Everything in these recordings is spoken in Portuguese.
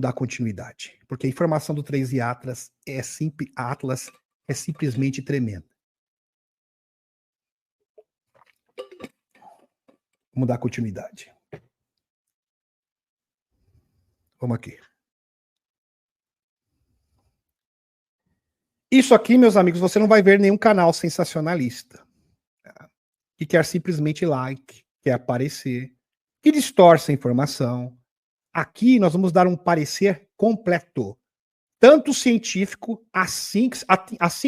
dar continuidade, porque a informação do 3i Atlas é simplesmente tremenda. Vamos dar continuidade. Vamos aqui. Isso aqui, meus amigos, você não vai ver nenhum canal sensacionalista, que quer simplesmente like, quer aparecer, que distorce a informação. Aqui nós vamos dar um parecer completo, tanto científico, assim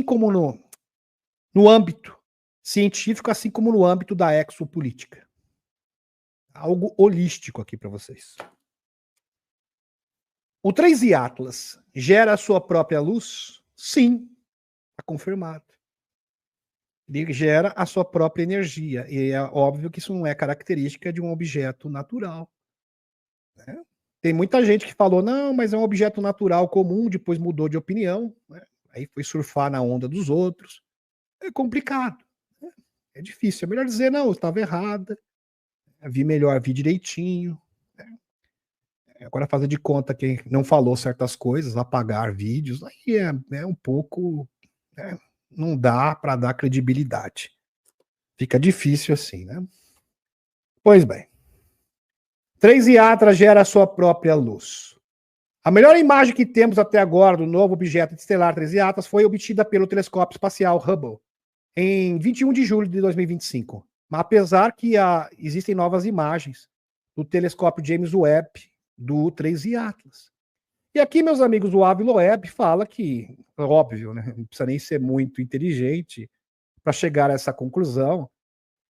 como no âmbito científico, assim como no âmbito da exopolítica. Algo holístico aqui para vocês. O 3i Atlas gera a sua própria luz? Sim, está confirmado. Ele gera a sua própria energia. E é óbvio que isso não é característica de um objeto natural. Né? Tem muita gente que falou, não, mas é um objeto natural comum, depois mudou de opinião, né? Aí foi surfar na onda dos outros. É complicado. Né? É difícil. É melhor dizer, não, eu estava errada. Vi direitinho. Né? Agora fazer de conta que não falou certas coisas, apagar vídeos, aí é um pouco... Né? Não dá para dar credibilidade. Fica difícil assim, né? Pois bem. 3i Atlas gera a sua própria luz. A melhor imagem que temos até agora do novo objeto estelar 3i Atlas foi obtida pelo telescópio espacial Hubble em 21 de julho de 2025. Mas apesar que existem novas imagens do telescópio James Webb do 3i Atlas. E aqui, meus amigos, o Avi Loeb fala que, óbvio, né, não precisa nem ser muito inteligente para chegar a essa conclusão,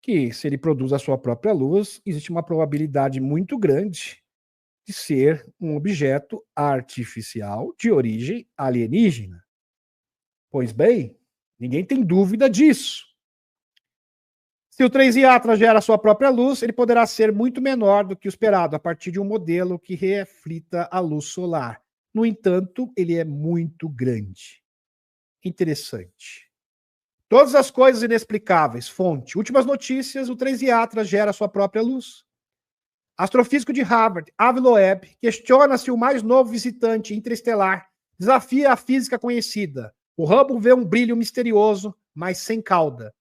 que se ele produz a sua própria luz, existe uma probabilidade muito grande de ser um objeto artificial de origem alienígena. Pois bem, ninguém tem dúvida disso. Se o 3i Atlas gera a sua própria luz, ele poderá ser muito menor do que o esperado, a partir de um modelo que reflita a luz solar. No entanto, ele é muito grande. Interessante. Todas as coisas inexplicáveis. Fonte. Últimas notícias, o 3i Atlas gera sua própria luz. Astrofísico de Harvard, Avi Loeb, questiona se o mais novo visitante interestelar desafia a física conhecida. O Hubble vê um brilho misterioso, mas sem cauda.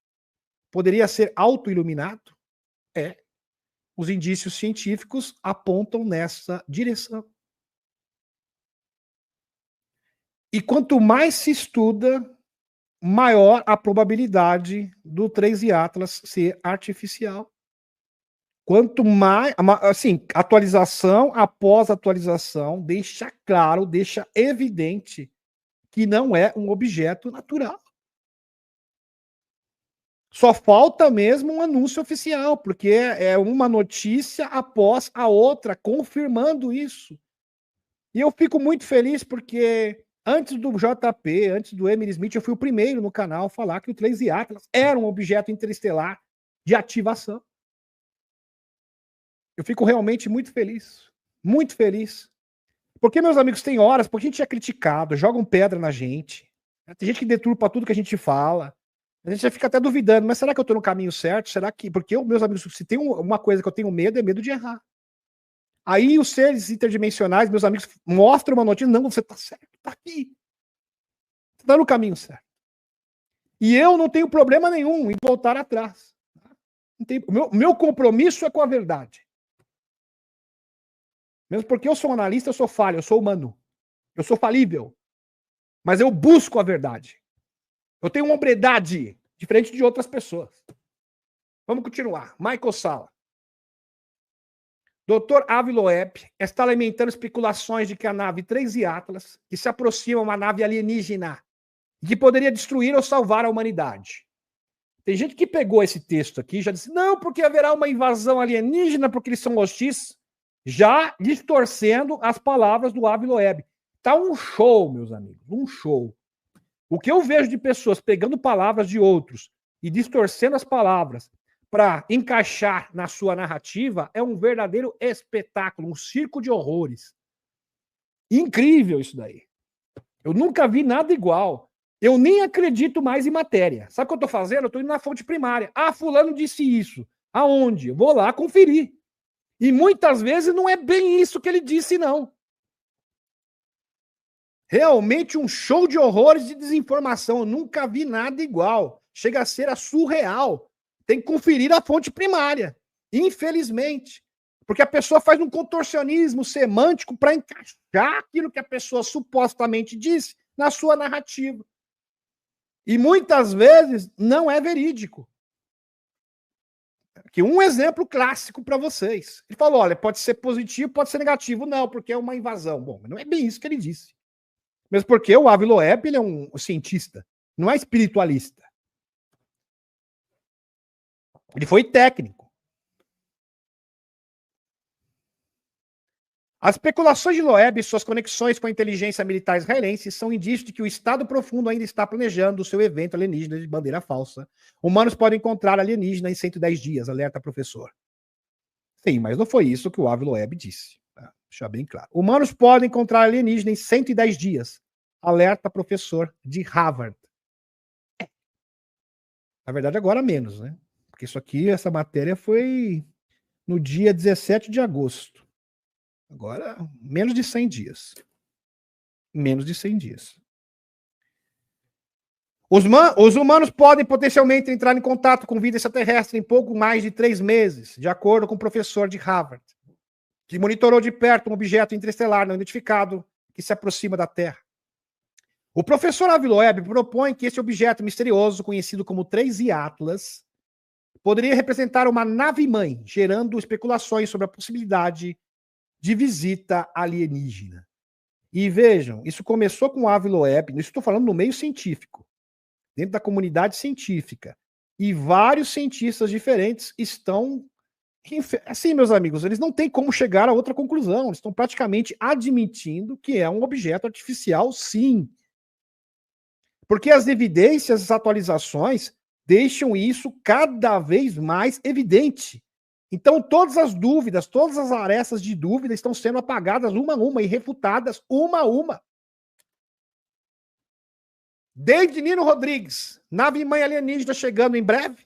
Poderia ser autoiluminado? É. Os indícios científicos apontam nessa direção. E quanto mais se estuda, maior a probabilidade do 3i Atlas ser artificial. Quanto mais, assim, atualização após atualização, deixa claro, deixa evidente que não é um objeto natural. Só falta mesmo um anúncio oficial, porque é uma notícia após a outra, confirmando isso. E eu fico muito feliz porque antes do JP, antes do Emily Smith, eu fui o primeiro no canal a falar que o 3i Atlas era um objeto interestelar de ativação. Eu fico realmente muito feliz. Muito feliz. Porque, meus amigos, tem horas, porque a gente é criticado, jogam pedra na gente. Tem gente que deturpa tudo que a gente fala. A gente já fica até duvidando, mas será que eu estou no caminho certo? Será que... Porque, meus amigos, se tem uma coisa que eu tenho medo, é medo de errar. Aí os seres interdimensionais, meus amigos, mostram uma notícia, não, você está certo, está aqui. Você está no caminho certo. E eu não tenho problema nenhum em voltar atrás. O meu compromisso é com a verdade. Mesmo porque eu sou analista, eu sou falho, eu sou humano. Eu sou falível. Mas eu busco a verdade. Eu tenho uma hombridade diferente de outras pessoas. Vamos continuar. Michael Salla. Dr. Avi Loeb está alimentando especulações de que a nave 3i Atlas, que se aproxima a uma nave alienígena, que poderia destruir ou salvar a humanidade. Tem gente que pegou esse texto aqui e já disse, não, porque haverá uma invasão alienígena, porque eles são hostis, já distorcendo as palavras do Avi Loeb. Tá um show, meus amigos, um show. O que eu vejo de pessoas pegando palavras de outros e distorcendo as palavras para encaixar na sua narrativa é um verdadeiro espetáculo, um circo de horrores. Incrível isso daí. Eu nunca vi nada igual. Eu nem acredito mais em matéria. Sabe o que eu estou fazendo? Eu estou indo na fonte primária. Ah, fulano disse isso. Aonde? Eu vou lá conferir. E muitas vezes não é bem isso que ele disse, não. Realmente um show de horrores e desinformação. Eu nunca vi nada igual. Chega a ser surreal. Tem que conferir a fonte primária. Infelizmente. Porque a pessoa faz um contorcionismo semântico para encaixar aquilo que a pessoa supostamente disse na sua narrativa. E muitas vezes não é verídico. Aqui um exemplo clássico para vocês. Ele falou: olha, pode ser positivo, pode ser negativo. Não, porque é uma invasão. Bom, mas não é bem isso que ele disse. Mesmo porque o Avi Loeb, ele é um cientista, não é espiritualista. Ele foi técnico. As especulações de Loeb e suas conexões com a inteligência militar israelense são indícios de que o Estado Profundo ainda está planejando o seu evento alienígena de bandeira falsa. Humanos podem encontrar alienígena em 110 dias, alerta professor. Sim, mas não foi isso que o Avi Loeb disse. Tá? Deixar bem claro. Humanos podem encontrar alienígena em 110 dias, alerta professor de Harvard. Na verdade, agora menos, né? Porque isso aqui, essa matéria foi no dia 17 de agosto. Agora, menos de 100 dias. Menos de 100 dias. Os humanos podem potencialmente entrar em contato com vida extraterrestre em pouco mais de 3 meses, de acordo com o professor de Harvard, que monitorou de perto um objeto interestelar não identificado que se aproxima da Terra. O professor Avi Loeb propõe que esse objeto misterioso, conhecido como 3I Atlas, poderia representar uma nave-mãe, gerando especulações sobre a possibilidade de visita alienígena. E vejam, isso começou com o Avi Loeb, isso estou falando no meio científico, dentro da comunidade científica. E vários cientistas diferentes estão... Assim, meus amigos, eles não têm como chegar a outra conclusão. Eles estão praticamente admitindo que é um objeto artificial, sim. Porque as evidências, as atualizações, deixam isso cada vez mais evidente. Então, todas as dúvidas, todas as arestas de dúvida estão sendo apagadas uma a uma e refutadas uma a uma. David Nino Rodrigues, nave-mãe alienígena chegando em breve.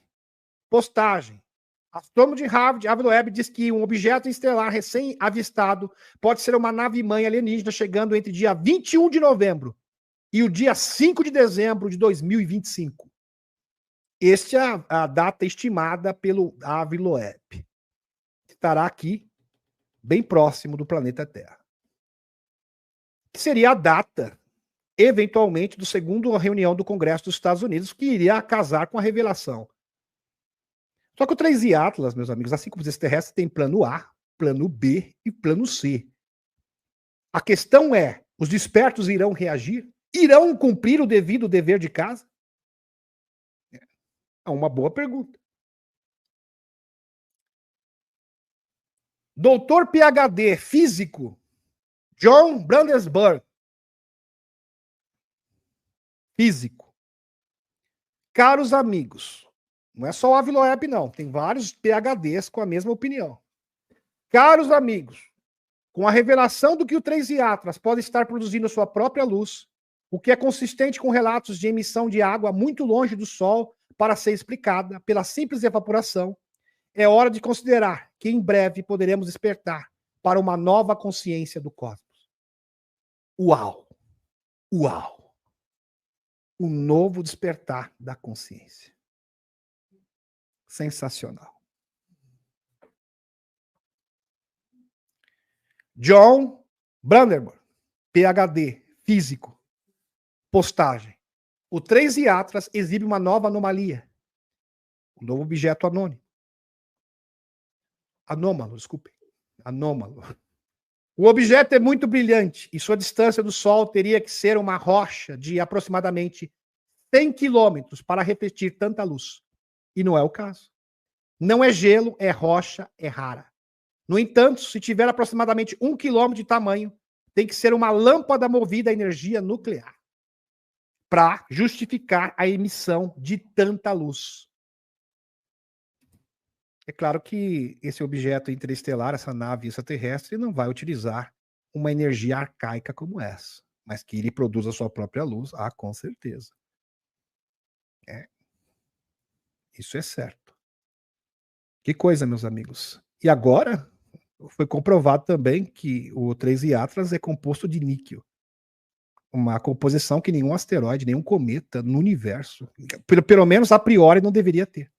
Postagem. Astrônomo de Harvard, Avi Loeb, diz que um objeto estelar recém-avistado pode ser uma nave-mãe alienígena chegando entre dia 21 de novembro e o dia 5 de dezembro de 2025. Esta é a data estimada pelo Avi Loeb. Estará aqui, bem próximo do planeta Terra. Que seria a data, eventualmente, do segundo reunião do Congresso dos Estados Unidos, que iria casar com a revelação. Só que o 3I Atlas, meus amigos, assim como os extraterrestres, tem plano A, plano B e plano C. A questão é, os despertos irão reagir? Irão cumprir o devido dever de casa? É uma boa pergunta. Doutor PhD físico, John Brandenburg. Físico. Caros amigos, não é só o Avi Loeb, não. Tem vários PhDs com a mesma opinião. Caros amigos, com a revelação do que o 3I Atlas pode estar produzindo sua própria luz, o que é consistente com relatos de emissão de água muito longe do Sol para ser explicada pela simples evaporação, é hora de considerar que em breve poderemos despertar para uma nova consciência do cosmos. Uau! Uau! Um novo despertar da consciência. Sensacional. John Brandenburg, PhD, físico. Postagem. O 3I Atlas exibe uma nova anomalia. Um novo objeto anônimo. Anômalo, desculpe. Anômalo. O objeto é muito brilhante e sua distância do Sol teria que ser uma rocha de aproximadamente 100 quilômetros para refletir tanta luz. E não é o caso. Não é gelo, é rocha, é rara. No entanto, se tiver aproximadamente 1 quilômetro de tamanho, tem que ser uma lâmpada movida a energia nuclear para justificar a emissão de tanta luz. É claro que esse objeto interestelar, essa nave extraterrestre, não vai utilizar uma energia arcaica como essa, mas que ele produz a sua própria luz, com certeza. Isso é certo. Que coisa, meus amigos. E agora foi comprovado também que o 3I Atlas é composto de níquel. uma composição que nenhum asteroide, nenhum cometa no universo, pelo menos a priori, não deveria ter.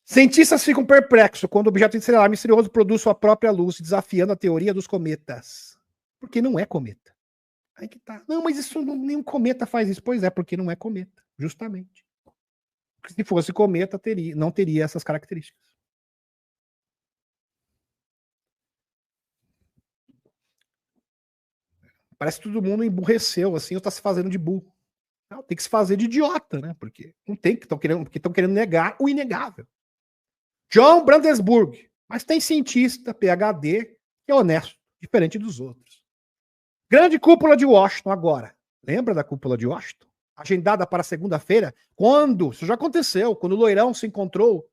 Cientistas ficam perplexos quando o objeto estelar misterioso produz sua própria luz, desafiando a teoria dos cometas. Porque não é cometa. Aí que tá. Não, mas isso nenhum cometa faz isso. Pois é, porque não é cometa, justamente. Porque se fosse cometa, não teria essas características. Parece que todo mundo emburreceu, assim, ou tá se fazendo de burro. Não, tem que se fazer de idiota, né? Porque não tem que estão querendo negar o inegável. John Brandenburg. Mas tem cientista, PhD, que é honesto, diferente dos outros. Grande cúpula de Washington agora. Lembra da cúpula de Washington? Agendada para segunda-feira, quando, isso já aconteceu, quando o Loirão se encontrou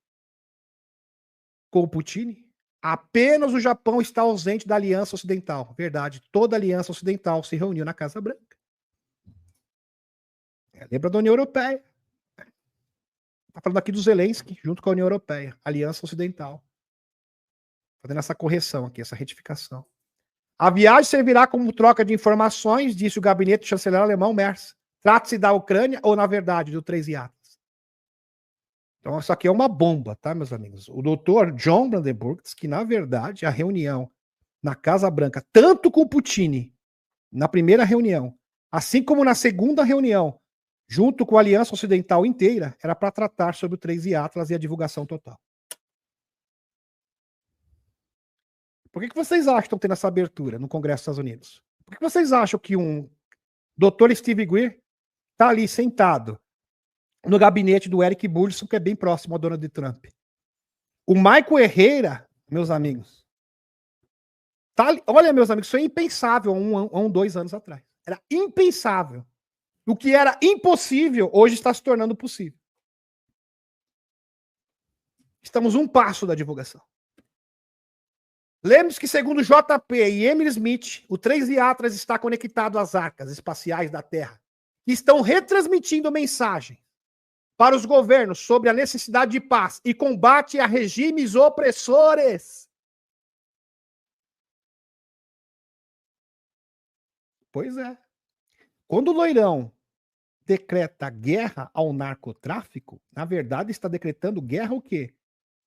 com o Putin, apenas o Japão está ausente da Aliança Ocidental. Verdade, toda a Aliança Ocidental se reuniu na Casa Branca. Lembra da União Europeia. Está falando aqui do Zelensky, junto com a União Europeia, Aliança Ocidental. Fazendo essa correção aqui, essa retificação. A viagem servirá como troca de informações, disse o gabinete do chanceler alemão Merz. Trata-se da Ucrânia ou, na verdade, do Três Iatas? Então, isso aqui é uma bomba, tá, meus amigos? O doutor John Brandenburg diz que, na verdade, a reunião na Casa Branca, tanto com o Putin, na primeira reunião, assim como na segunda reunião, junto com a Aliança Ocidental inteira, era para tratar sobre o Três Iatas e a divulgação total. Por que vocês acham que estão tendo essa abertura no Congresso dos Estados Unidos? Por que vocês acham que um Dr. Steve Greer está ali sentado no gabinete do Eric Burson, que é bem próximo ao Donald Trump? O Michael Herrera, meus amigos, tá ali, olha, meus amigos, isso é impensável há 2 anos atrás. Era impensável. O que era impossível, hoje está se tornando possível. Estamos um passo da divulgação. Lembre-se que, segundo JP e Emily Smith, o Três Iatas está conectado às arcas espaciais da Terra, que estão retransmitindo mensagem para os governos sobre a necessidade de paz e combate a regimes opressores. Pois é. Quando o Loirão decreta guerra ao narcotráfico, na verdade está decretando guerra ao quê?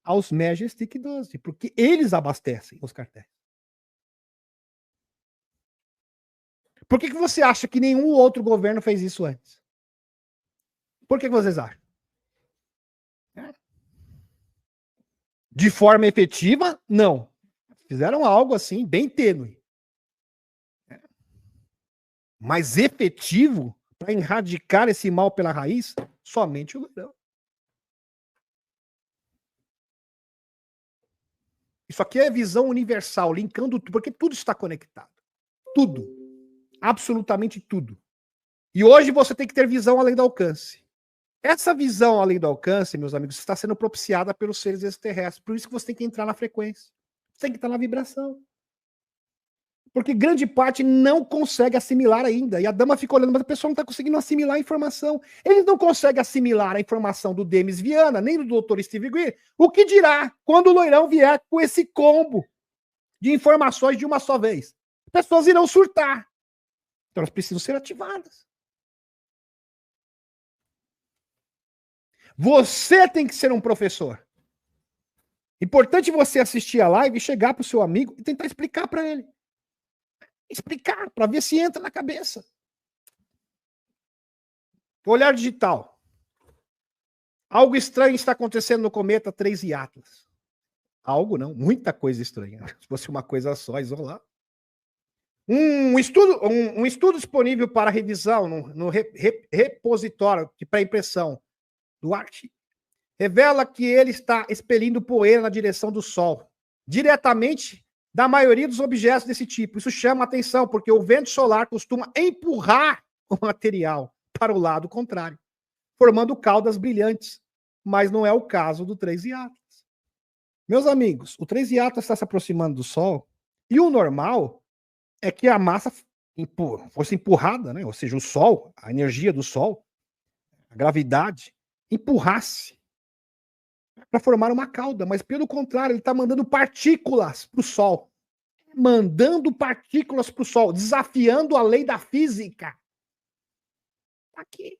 Aos Majestic 12, porque eles abastecem os cartéis. Por que você acha que nenhum outro governo fez isso antes? Por que vocês acham? De forma efetiva, não. Fizeram algo assim, bem tênue. Mas efetivo, para erradicar esse mal pela raiz, somente o Loirão. Isso aqui é visão universal, linkando tudo, porque tudo está conectado. Tudo. Absolutamente tudo. E hoje você tem que ter visão além do alcance. Essa visão além do alcance, meus amigos, está sendo propiciada pelos seres extraterrestres. Por isso que você tem que entrar na frequência. Você tem que estar na vibração. Porque grande parte não consegue assimilar ainda. E a dama fica olhando, mas a pessoa não está conseguindo assimilar a informação. Eles não conseguem assimilar a informação do Demis Viana, nem do Dr. Steve Greer. O que dirá quando o Loirão vier com esse combo de informações de uma só vez? Pessoas irão surtar. Então elas precisam ser ativadas. Você tem que ser um professor. Importante você assistir a live e chegar para o seu amigo e tentar explicar para ele. Explicar, para ver se entra na cabeça. Olhar digital. Algo estranho está acontecendo no cometa Três Iatas. Algo não, muita coisa estranha. Se fosse uma coisa só, isolar. Um estudo disponível para revisão no repositório de pré-impressão do Arte revela que ele está expelindo poeira na direção do Sol, diretamente da maioria dos objetos desse tipo. Isso chama atenção, porque o vento solar costuma empurrar o material para o lado contrário, formando caudas brilhantes, mas não é o caso do Três Iatas. Meus amigos, o Três Iatas está se aproximando do Sol, e o normal é que a massa fosse empurrada, né? Ou seja, o Sol, a energia do Sol, a gravidade, empurrasse para formar uma cauda, mas pelo contrário, ele está mandando partículas para o Sol. mandando partículas para o Sol, desafiando a lei da física. Aqui.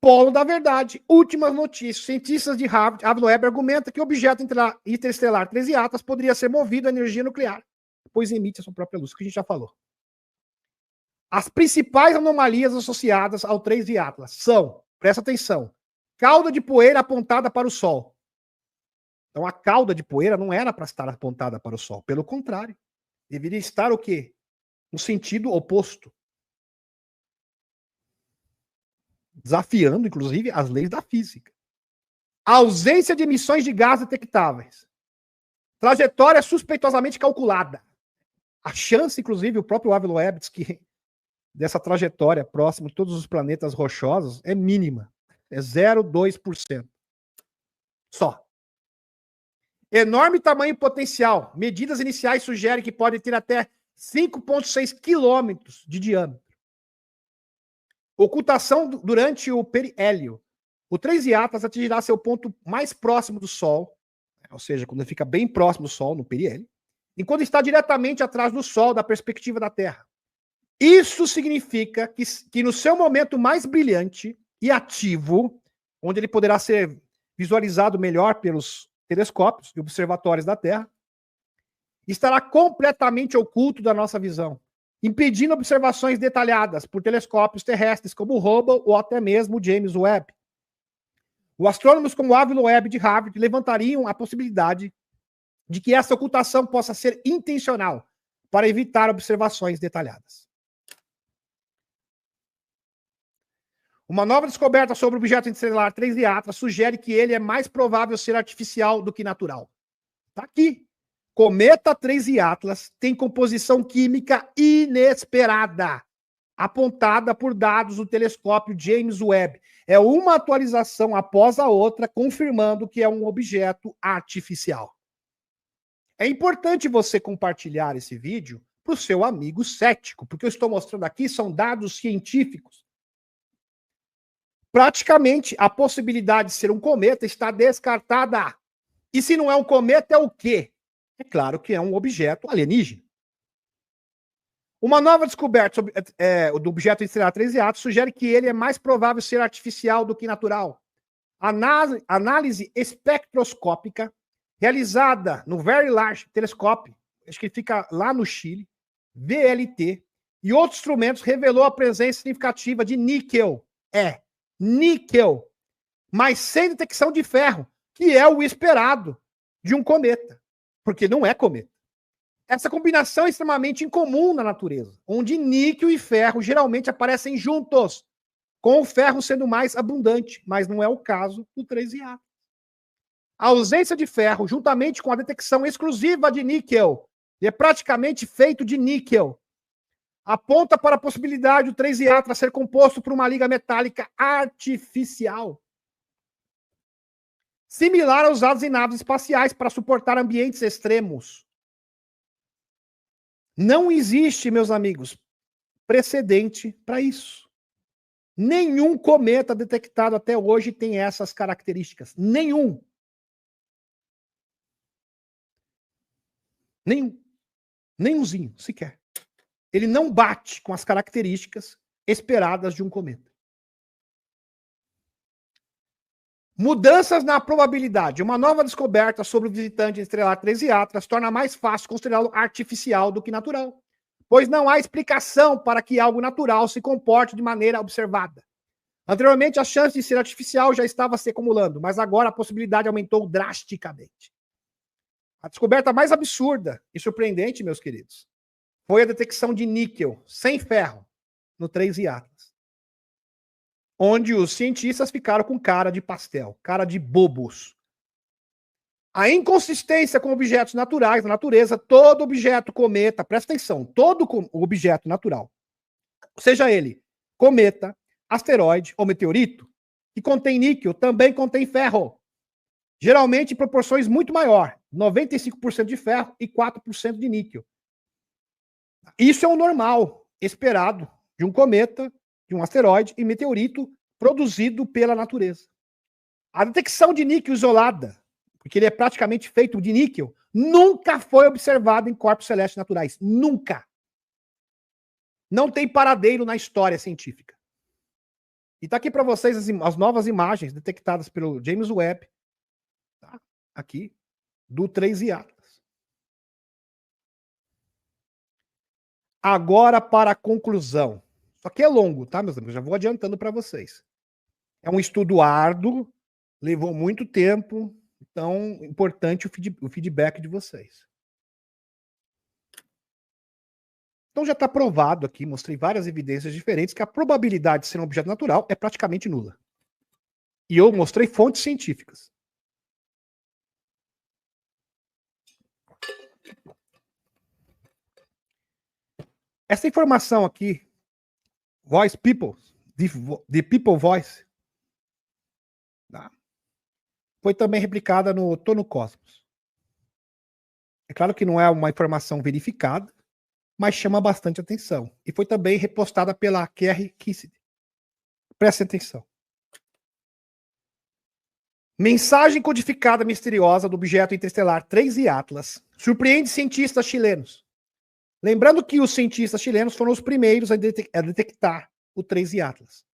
Polo da verdade. Últimas notícias. Cientistas de Harvard, Avilo Webb, argumentam que o objeto interestelar 13 Atlas poderia ser movido a energia nuclear, pois emite a sua própria luz, que a gente já falou. As principais anomalias associadas ao 13 Atlas são, presta atenção, cauda de poeira apontada para o Sol. Então a cauda de poeira não era para estar apontada para o Sol, pelo contrário. Deveria estar o quê? No sentido oposto. Desafiando, inclusive, as leis da física. A ausência de emissões de gás detectáveis. Trajetória suspeitosamente calculada. A chance, inclusive, o próprio Avilo Webb diz que dessa trajetória próxima de todos os planetas rochosos é mínima. É 0,2%. Só. Enorme tamanho potencial. Medidas iniciais sugerem que pode ter até 5,6 quilômetros de diâmetro. Ocultação durante o periélio. O 13 Atlas atingirá seu ponto mais próximo do Sol, ou seja, quando ele fica bem próximo do Sol, no periélio, enquanto está diretamente atrás do Sol, da perspectiva da Terra. Isso significa que no seu momento mais brilhante e ativo, onde ele poderá ser visualizado melhor pelos telescópios e observatórios da Terra, estará completamente oculto da nossa visão, impedindo observações detalhadas por telescópios terrestres como o Hubble ou até mesmo o James Webb. Os astrônomos como o Avilo Webb de Harvard levantariam a possibilidade de que essa ocultação possa ser intencional para evitar observações detalhadas. Uma nova descoberta sobre o objeto interestelar 13 Atlas sugere que ele é mais provável ser artificial do que natural. Está aqui. Cometa 13 Atlas tem composição química inesperada, apontada por dados do telescópio James Webb. É uma atualização após a outra, confirmando que é um objeto artificial. É importante você compartilhar esse vídeo para o seu amigo cético, porque eu estou mostrando aqui são dados científicos. Praticamente, a possibilidade de ser um cometa está descartada. E se não é um cometa, é o quê? É claro que é um objeto alienígena. Uma nova descoberta do objeto interestelar 13 Atlas sugere que ele é mais provável ser artificial do que natural. Análise espectroscópica realizada no Very Large Telescope, acho que fica lá no Chile, VLT, e outros instrumentos revelou a presença significativa de níquel. Níquel, mas sem detecção de ferro, que é o esperado de um cometa, porque não é cometa. Essa combinação é extremamente incomum na natureza, onde níquel e ferro geralmente aparecem juntos, com o ferro sendo mais abundante, mas não é o caso do 13A. A ausência de ferro, juntamente com a detecção exclusiva de níquel, e é praticamente feito de níquel, aponta para a possibilidade do 13A ser composto por uma liga metálica artificial, similar aos usados em naves espaciais para suportar ambientes extremos. Não existe, meus amigos, precedente para isso. Nenhum cometa detectado até hoje tem essas características. Nenhum. Nenhumzinho, sequer. Ele não bate com as características esperadas de um cometa. Mudanças na probabilidade. Uma nova descoberta sobre o visitante estrelar 13 Atlas torna mais fácil considerá-lo artificial do que natural, pois não há explicação para que algo natural se comporte de maneira observada. Anteriormente, a chance de ser artificial já estava se acumulando, mas agora a possibilidade aumentou drasticamente. A descoberta mais absurda e surpreendente, meus queridos, foi a detecção de níquel sem ferro no 13 Atlas, onde os cientistas ficaram com cara de pastel, cara de bobos. A inconsistência com objetos naturais na natureza, todo objeto cometa, presta atenção, todo objeto natural, seja ele cometa, asteroide ou meteorito, que contém níquel, também contém ferro. Geralmente em proporções muito maior, 95% de ferro e 4% de níquel. Isso é o normal, esperado de um cometa, de um asteroide e meteorito produzido pela natureza. A detecção de níquel isolada, porque ele é praticamente feito de níquel, nunca foi observado em corpos celestes naturais. Nunca. Não tem paradeiro na história científica. E tá aqui para vocês as novas imagens detectadas pelo James Webb, tá? Aqui, do 3I Atlas. Agora para a conclusão. Isso aqui é longo, tá, meus amigos? Já vou adiantando para vocês. É um estudo árduo, levou muito tempo, então importante o feedback de vocês. Então já está provado aqui, mostrei várias evidências diferentes, que a probabilidade de ser um objeto natural é praticamente nula. E eu mostrei fontes científicas. Essa informação aqui, Voice People, The People Voice, tá? Foi também replicada no Tô no Cosmos. É claro que não é uma informação verificada, mas chama bastante atenção. E foi também repostada pela Kerry Kissinger. Prestem atenção. Mensagem codificada misteriosa do objeto interestelar 3I Atlas surpreende cientistas chilenos. Lembrando que os cientistas chilenos foram os primeiros a detectar o 3I Atlas.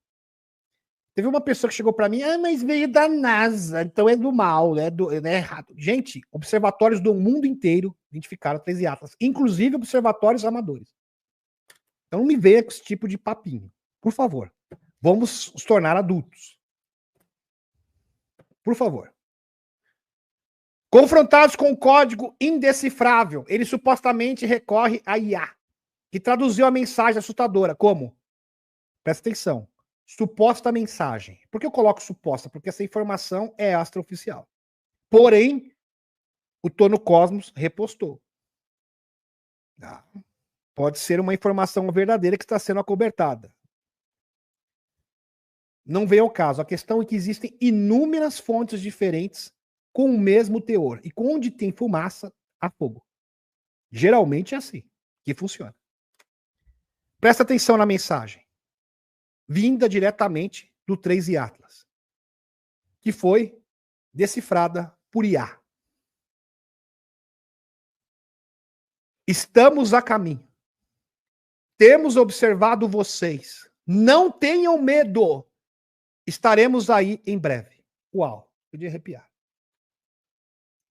Teve uma pessoa que chegou para mim, mas veio da NASA, então é do mal, é errado. Gente, observatórios do mundo inteiro identificaram o 3I Atlas, inclusive observatórios amadores. Então não me venha com esse tipo de papinho. Por favor, vamos nos tornar adultos. Por favor. Confrontados com um código indecifrável, ele supostamente recorre a IA, que traduziu a mensagem assustadora como, presta atenção, suposta mensagem. Por que eu coloco suposta? Porque essa informação é extraoficial. Porém, o Tô no Cosmos repostou. Pode ser uma informação verdadeira que está sendo acobertada. Não veio ao caso. A questão é que existem inúmeras fontes diferentes com o mesmo teor. E onde tem fumaça, há fogo. Geralmente é assim que funciona. Presta atenção na mensagem. Vinda diretamente do 3I Atlas, que foi decifrada por IA. Estamos a caminho. Temos observado vocês. Não tenham medo. Estaremos aí em breve. Uau, podia arrepiar.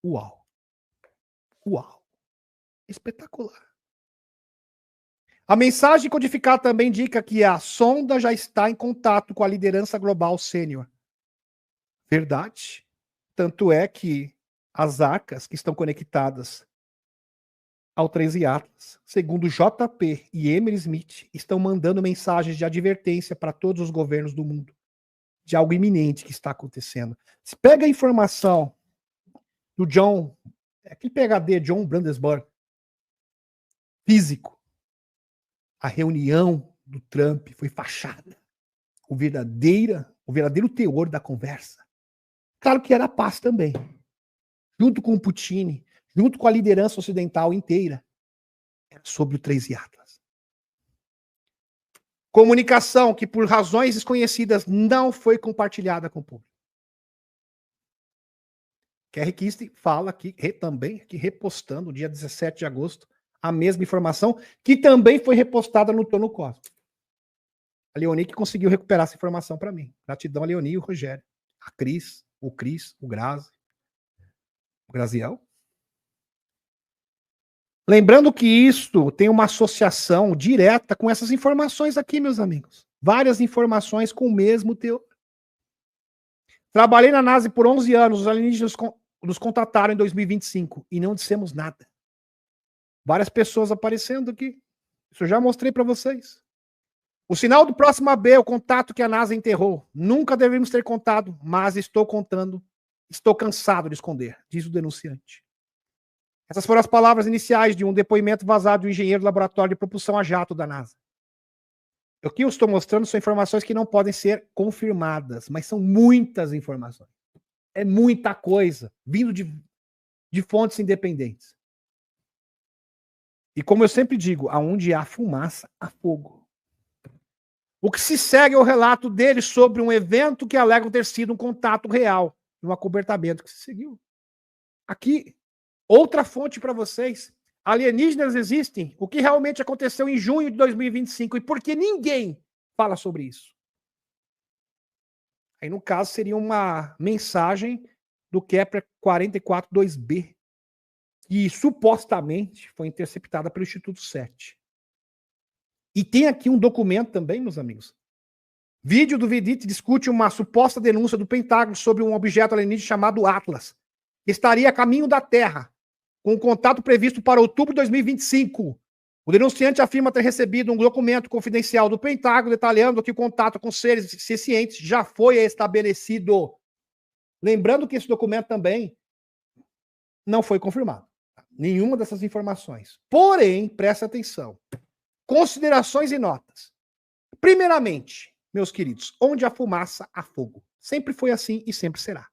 Uau. Uau. Espetacular. A mensagem codificada também indica que a sonda já está em contato com a liderança global sênior. Verdade. Tanto é que as arcas que estão conectadas ao 3I Atlas, segundo JP e Emily Smith, estão mandando mensagens de advertência para todos os governos do mundo de algo iminente que está acontecendo. Se pega a informação do John, aquele PhD, John Brandenburg, físico, a reunião do Trump foi fachada. O verdadeiro teor da conversa. Claro que era paz também. Junto com o Putin, junto com a liderança ocidental inteira, era sobre o 3I Atlas. Comunicação que, por razões desconhecidas, não foi compartilhada com o público. Kerry Kissinger fala aqui, também, aqui repostando, dia 17 de agosto, a mesma informação, que também foi repostada no Tô no Cosmos. A Leonie que conseguiu recuperar essa informação para mim. Gratidão a Leonie e o Rogério. A Cris, o Grazi. O Graziel. Lembrando que isto tem uma associação direta com essas informações aqui, meus amigos. Várias informações com o mesmo teor. Trabalhei na NASA por 11 anos, os alienígenas nos contataram em 2025 e não dissemos nada. Várias pessoas aparecendo aqui. Isso eu já mostrei para vocês. O sinal do próximo AB é o contato que a NASA enterrou. Nunca devemos ter contado, mas estou contando. Estou cansado de esconder, diz o denunciante. Essas foram as palavras iniciais de um depoimento vazado do engenheiro do laboratório de propulsão a jato da NASA. O que eu estou mostrando são informações que não podem ser confirmadas, mas são muitas informações. É muita coisa, vindo de fontes independentes. E como eu sempre digo, aonde há fumaça, há fogo. O que se segue é o relato dele sobre um evento que alegam ter sido um contato real, um acobertamento que se seguiu. Aqui, Outra fonte para vocês. Alienígenas existem. O que realmente aconteceu em junho de 2025 e por que ninguém fala sobre isso? Aí, no caso, seria uma mensagem do Kepler 44.2b, que supostamente foi interceptada pelo Instituto 7. E tem aqui um documento também, meus amigos. Vídeo do Vedite discute uma suposta denúncia do Pentágono sobre um objeto alienígena chamado Atlas, que estaria a caminho da Terra, com o contato previsto para outubro de 2025. O denunciante afirma ter recebido um documento confidencial do Pentágono detalhando que o contato com seres cientes já foi estabelecido. Lembrando que esse documento também não foi confirmado. Nenhuma dessas informações. Porém, presta atenção. Considerações e notas. Primeiramente, meus queridos, onde há fumaça, há fogo. Sempre foi assim e sempre será.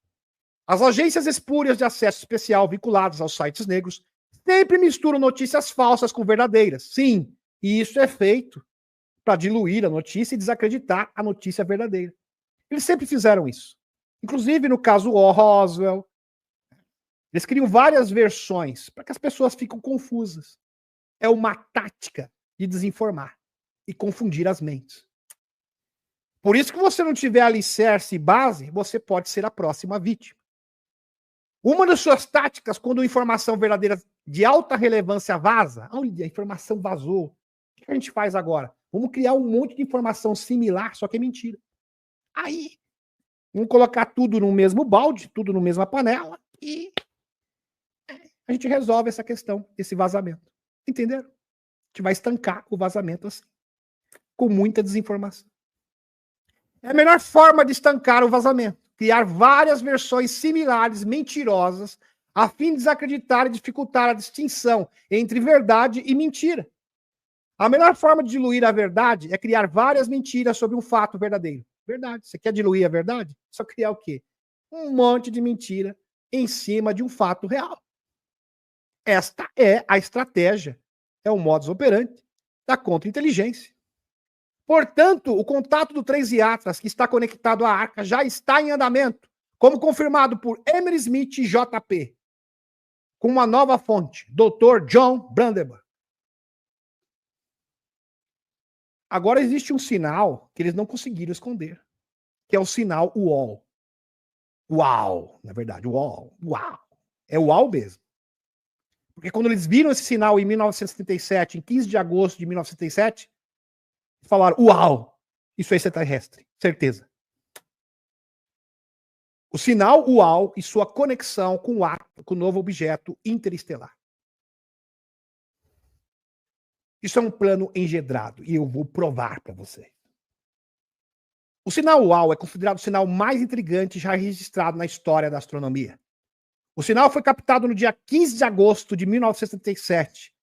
As agências espúrias de acesso especial vinculadas aos sites negros sempre misturam notícias falsas com verdadeiras. Sim, e isso é feito para diluir a notícia e desacreditar a notícia verdadeira. Eles sempre fizeram isso. Inclusive, no caso Roswell, eles criam várias versões para que as pessoas fiquem confusas. É uma tática de desinformar e confundir as mentes. Por isso que você não tiver alicerce e base, você pode ser a próxima vítima. Uma das suas táticas, quando informação verdadeira de alta relevância vaza, olha, a informação vazou. O que a gente faz agora? Vamos criar um monte de informação similar, só que é mentira. Aí, vamos colocar tudo no mesmo balde, tudo na mesma panela e a gente resolve essa questão, esse vazamento. Entenderam? A gente vai estancar o vazamento assim, com muita desinformação. É a melhor forma de estancar o vazamento. Criar várias versões similares, mentirosas, a fim de desacreditar e dificultar a distinção entre verdade e mentira. A melhor forma de diluir a verdade é criar várias mentiras sobre um fato verdadeiro. Verdade. Você quer diluir a verdade? Só criar o quê? Um monte de mentira em cima de um fato real. Esta é a estratégia, é o modus operandi da contra-inteligência. Portanto, o contato do 3 Atlas, que está conectado à Arca, já está em andamento, como confirmado por Emery Smith e JP, com uma nova fonte, Dr. John Brandenburg. Agora existe um sinal que eles não conseguiram esconder, que é o sinal UOL. Uau, na verdade, UOL. Uau. É UOL mesmo. Porque quando eles viram esse sinal em 1977, em 15 de agosto de 1977, falaram, uau, isso é extraterrestre, certeza. O sinal UAU e sua conexão com o novo objeto interestelar. Isso é um plano engendrado e eu vou provar para você. O sinal UAU é considerado o sinal mais intrigante já registrado na história da astronomia. O sinal foi captado no dia 15 de agosto de 1977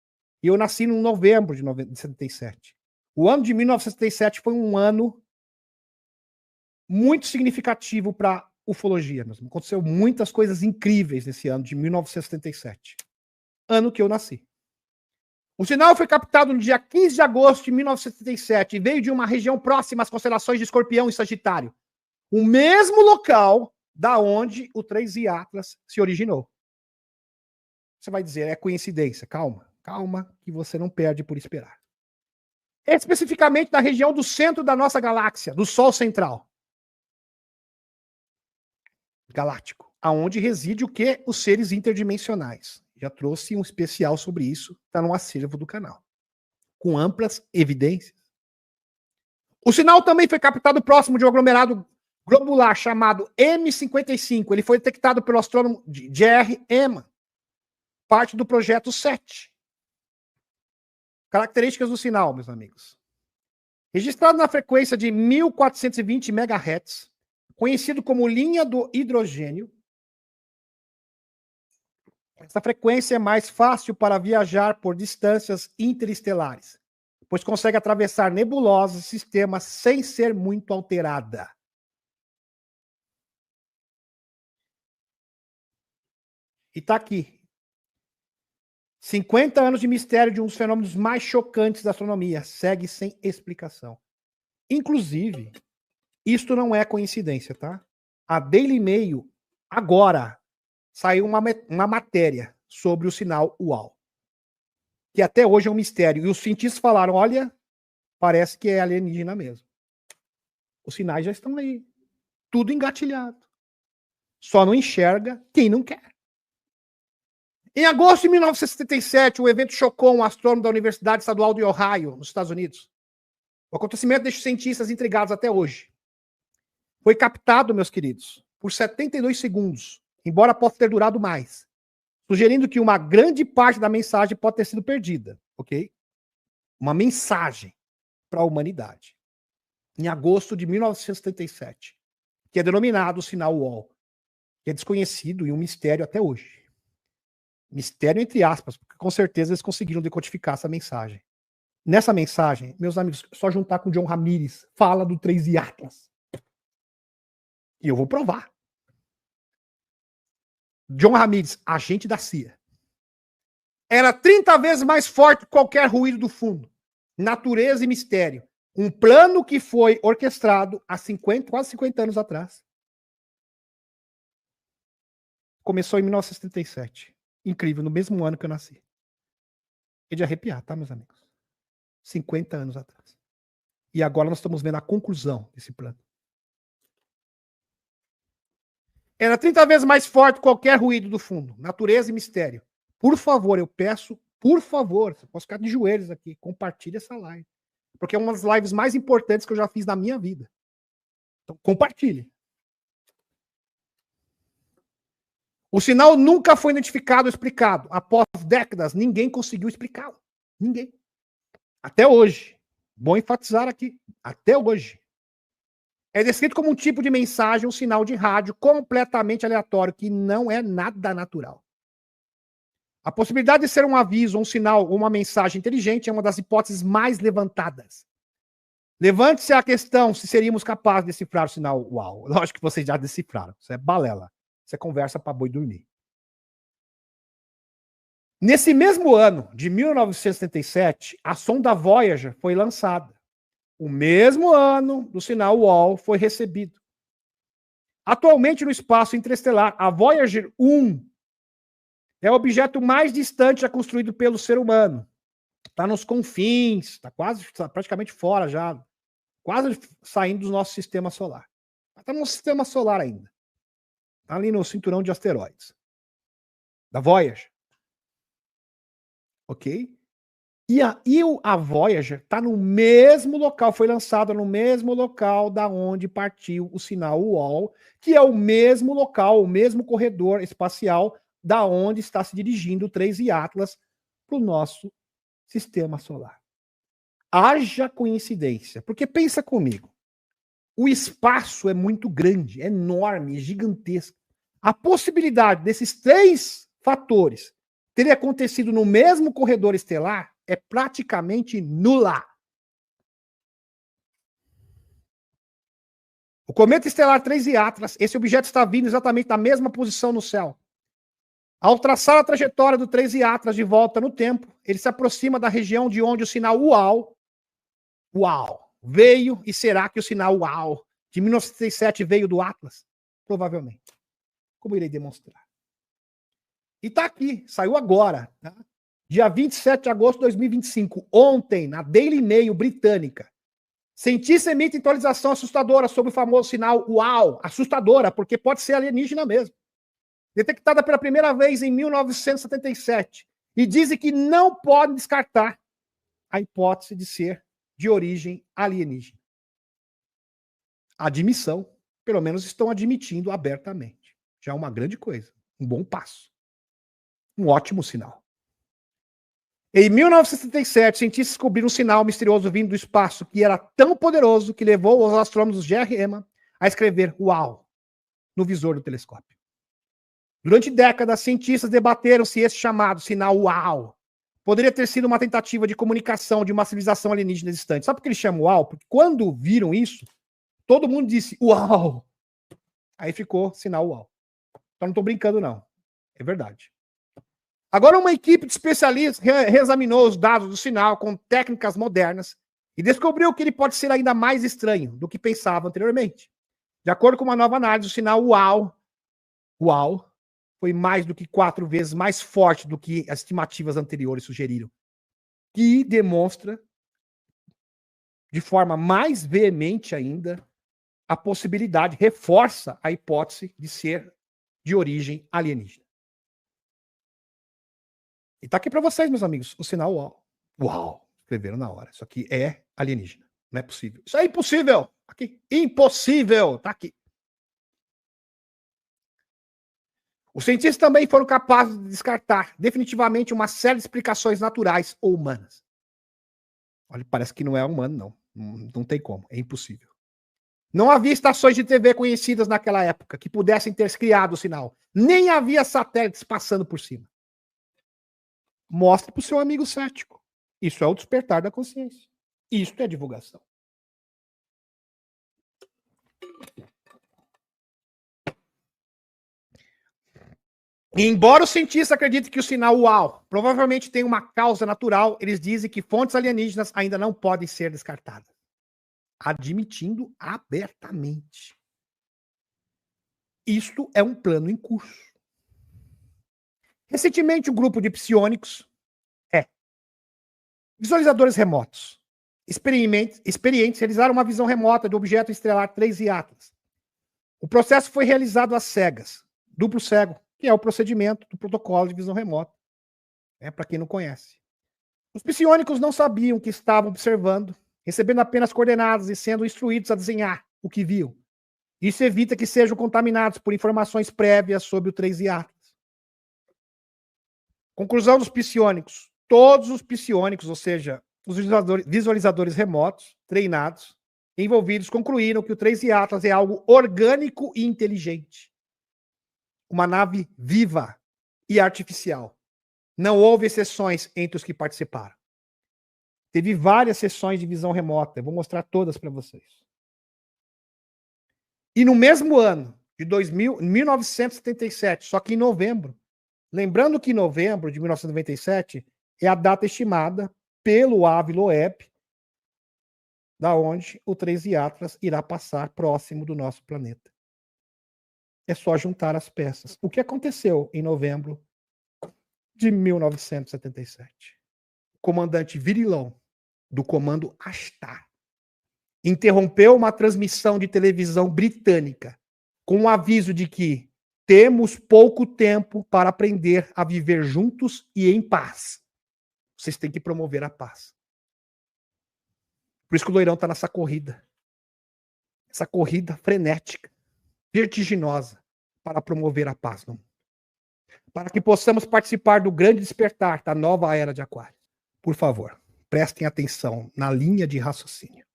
e eu nasci no novembro de 77. O ano de 1977 foi um ano muito significativo para ufologia mesmo. Aconteceu muitas coisas incríveis nesse ano de 1977. Ano que eu nasci. O sinal foi captado no dia 15 de agosto de 1977 e veio de uma região próxima às constelações de Escorpião e Sagitário. O mesmo local da onde o 3 Atlas se originou. Você vai dizer, é coincidência. Calma, calma, que você não perde por esperar. Especificamente na região do centro da nossa galáxia, do Sol central. Galáctico, aonde reside o que? Os seres interdimensionais. Já trouxe um especial sobre isso, está no acervo do canal, com amplas evidências. O sinal também foi captado próximo de um aglomerado globular chamado M55. Ele foi detectado pelo astrônomo J.R. Eman, parte do projeto 7. Características do sinal, meus amigos. Registrado na frequência de 1420 MHz, conhecido como linha do hidrogênio. Essa frequência é mais fácil para viajar por distâncias interestelares, pois consegue atravessar nebulosas e sistemas sem ser muito alterada. E está aqui. 50 anos de mistério de um dos fenômenos mais chocantes da astronomia. Segue sem explicação. Inclusive, isto não é coincidência, tá? A Daily Mail, agora, saiu uma matéria sobre o sinal UAU, que até hoje é um mistério. E os cientistas falaram, olha, parece que é alienígena mesmo. Os sinais já estão aí, tudo engatilhado. Só não enxerga quem não quer. Em agosto de 1977, o evento chocou um astrônomo da Universidade Estadual de Ohio, nos Estados Unidos. O acontecimento deixa os cientistas intrigados até hoje. Foi captado, meus queridos, por 72 segundos, embora possa ter durado mais, sugerindo que uma grande parte da mensagem pode ter sido perdida, ok? Uma mensagem para a humanidade. Em agosto de 1977, que é denominado o sinal UOL, que é desconhecido e um mistério até hoje. Mistério entre aspas, porque com certeza eles conseguiram decodificar essa mensagem. Nessa mensagem, meus amigos, só juntar com o John Ramirez, fala do 3I Atlas. E eu vou provar. John Ramirez, agente da CIA. Era 30 vezes mais forte que qualquer ruído do fundo. Natureza e mistério. Um plano que foi orquestrado há quase 50 anos atrás. Começou em 1977. Incrível, no mesmo ano que eu nasci. É de arrepiar, tá, meus amigos? 50 anos atrás. E agora nós estamos vendo a conclusão desse plano. Era 30 vezes mais forte que qualquer ruído do fundo. Natureza e mistério. Por favor, eu peço, por favor, você pode ficar de joelhos aqui, compartilhe essa live. Porque é uma das lives mais importantes que eu já fiz na minha vida. Então, compartilhe. O sinal nunca foi identificado ou explicado. Após décadas, ninguém conseguiu explicá-lo. Ninguém. Até hoje. Bom enfatizar aqui. Até hoje. É descrito como um tipo de mensagem, um sinal de rádio completamente aleatório, que não é nada natural. A possibilidade de ser um aviso, um sinal ou uma mensagem inteligente é uma das hipóteses mais levantadas. Levante-se a questão se seríamos capazes de decifrar o sinal UAU. Lógico que vocês já decifraram. Isso é balela. Isso é conversa para boi dormir. Nesse mesmo ano, de 1977, a sonda Voyager foi lançada. O mesmo ano do sinal UOL foi recebido. Atualmente no espaço interestelar, a Voyager 1 é o objeto mais distante já construído pelo ser humano. Está nos confins, está praticamente fora já, quase saindo do nosso sistema solar. Está no sistema solar ainda. Está ali no cinturão de asteroides. Da Voyager. Ok? E a Voyager está no mesmo local, foi lançada no mesmo local da onde partiu o sinal UOL, que é o mesmo local, o mesmo corredor espacial da onde está se dirigindo o 3I Atlas para o nosso sistema solar. Haja coincidência, porque pensa comigo, o espaço é muito grande, é enorme, é gigantesco. A possibilidade desses três fatores terem acontecido no mesmo corredor estelar é praticamente nula. O cometa estelar 3I Atlas, esse objeto está vindo exatamente da mesma posição no céu. Ao traçar a trajetória do 3I Atlas de volta no tempo, ele se aproxima da região de onde o sinal UAU veio, e será que o sinal UAU de 1967 veio do Atlas? Provavelmente. Como irei demonstrar. E está aqui, saiu agora, tá? Dia 27 de agosto de 2025, ontem, na Daily Mail britânica. Cientistas emitem atualização assustadora sobre o famoso sinal UAU. Assustadora, porque pode ser alienígena mesmo. Detectada pela primeira vez em 1977. E dizem que não podem descartar a hipótese de ser de origem alienígena. Admissão, pelo menos estão admitindo abertamente. Já é uma grande coisa, um bom passo. Um ótimo sinal. Em 1977, cientistas descobriram um sinal misterioso vindo do espaço que era tão poderoso que levou os astrônomos Jerry Ehman a escrever UAU no visor do telescópio. Durante décadas, cientistas debateram se esse chamado sinal UAU poderia ter sido uma tentativa de comunicação de uma civilização alienígena distante. Sabe por que eles chamam UAU? Porque quando viram isso, todo mundo disse UAU. Aí ficou sinal UAU. Então não estou brincando, não. É verdade. Agora, uma equipe de especialistas reexaminou os dados do sinal com técnicas modernas e descobriu que ele pode ser ainda mais estranho do que pensava anteriormente. De acordo com uma nova análise, o sinal UAU foi mais do que 4 vezes mais forte do que as estimativas anteriores sugeriram. Que demonstra, de forma mais veemente ainda, a possibilidade, reforça a hipótese de ser de origem alienígena. E tá aqui para vocês, meus amigos, o sinal UAU. Uau! Escreveram na hora. Isso aqui é alienígena. Não é possível. Isso é impossível! Aqui. Impossível! Tá aqui. Os cientistas também foram capazes de descartar definitivamente uma série de explicações naturais ou humanas. Olha, parece que não é humano, não. Não tem como. É impossível. Não havia estações de TV conhecidas naquela época que pudessem ter criado o sinal. Nem havia satélites passando por cima. Mostre para o seu amigo cético. Isso é o despertar da consciência. Isso é divulgação. E embora os cientistas acreditem que o sinal UAU provavelmente tem uma causa natural, eles dizem que fontes alienígenas ainda não podem ser descartadas. Admitindo abertamente. Isto é um plano em curso. Recentemente, um grupo de psiônicos, visualizadores remotos, experientes, realizaram uma visão remota do objeto estelar 3I Atlas. O processo foi realizado às cegas, duplo cego, que é o procedimento do protocolo de visão remota. Para quem não conhece. Os psiônicos não sabiam que estavam observando, recebendo apenas coordenadas e sendo instruídos a desenhar o que viam. Isso evita que sejam contaminados por informações prévias sobre o 3I Atlas. Conclusão dos psiônicos. Todos os psiônicos, ou seja, os visualizadores remotos, treinados, envolvidos, concluíram que o 3I Atlas é algo orgânico e inteligente. Uma nave viva e artificial. Não houve exceções entre os que participaram. Teve várias sessões de visão remota. Eu vou mostrar todas para vocês. E no mesmo ano, de 1977, só que em novembro, lembrando que novembro de 1997 é a data estimada pelo Avi Loeb, da onde o 3I Atlas irá passar próximo do nosso planeta. É só juntar as peças. O que aconteceu em novembro de 1977? O comandante Virilão, do comando Astar, interrompeu uma transmissão de televisão britânica com um aviso de que temos pouco tempo para aprender a viver juntos e em paz. Vocês têm que promover a paz. Por isso que o Loirão está nessa corrida. Essa corrida frenética, vertiginosa, para promover a paz no mundo. Para que possamos participar do grande despertar da nova era de Aquário. Por favor, prestem atenção na linha de raciocínio.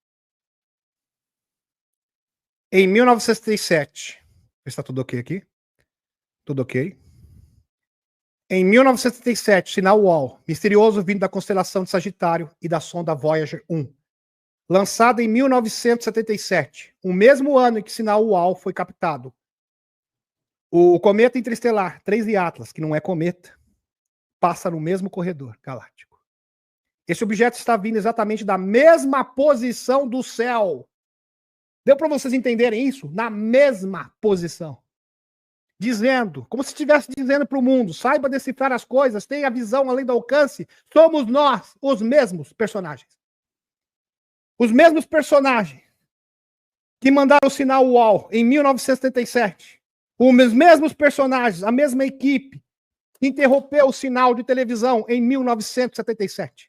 Em 1977, está tudo ok aqui? Tudo ok? Em 1977, sinal UAU, misterioso vindo da constelação de Sagitário e da sonda Voyager 1. Lançada em 1977, o mesmo ano em que sinal UAU foi captado. O cometa interestelar 3I Atlas, que não é cometa, passa no mesmo corredor galáctico. Esse objeto está vindo exatamente da mesma posição do céu. Deu para vocês entenderem isso? Na mesma posição. Dizendo, como se estivesse dizendo para o mundo, saiba decifrar as coisas, tenha visão além do alcance, somos nós os mesmos personagens. Os mesmos personagens que mandaram o sinal UAU em 1977. Os mesmos personagens, a mesma equipe que interrompeu o sinal de televisão em 1977.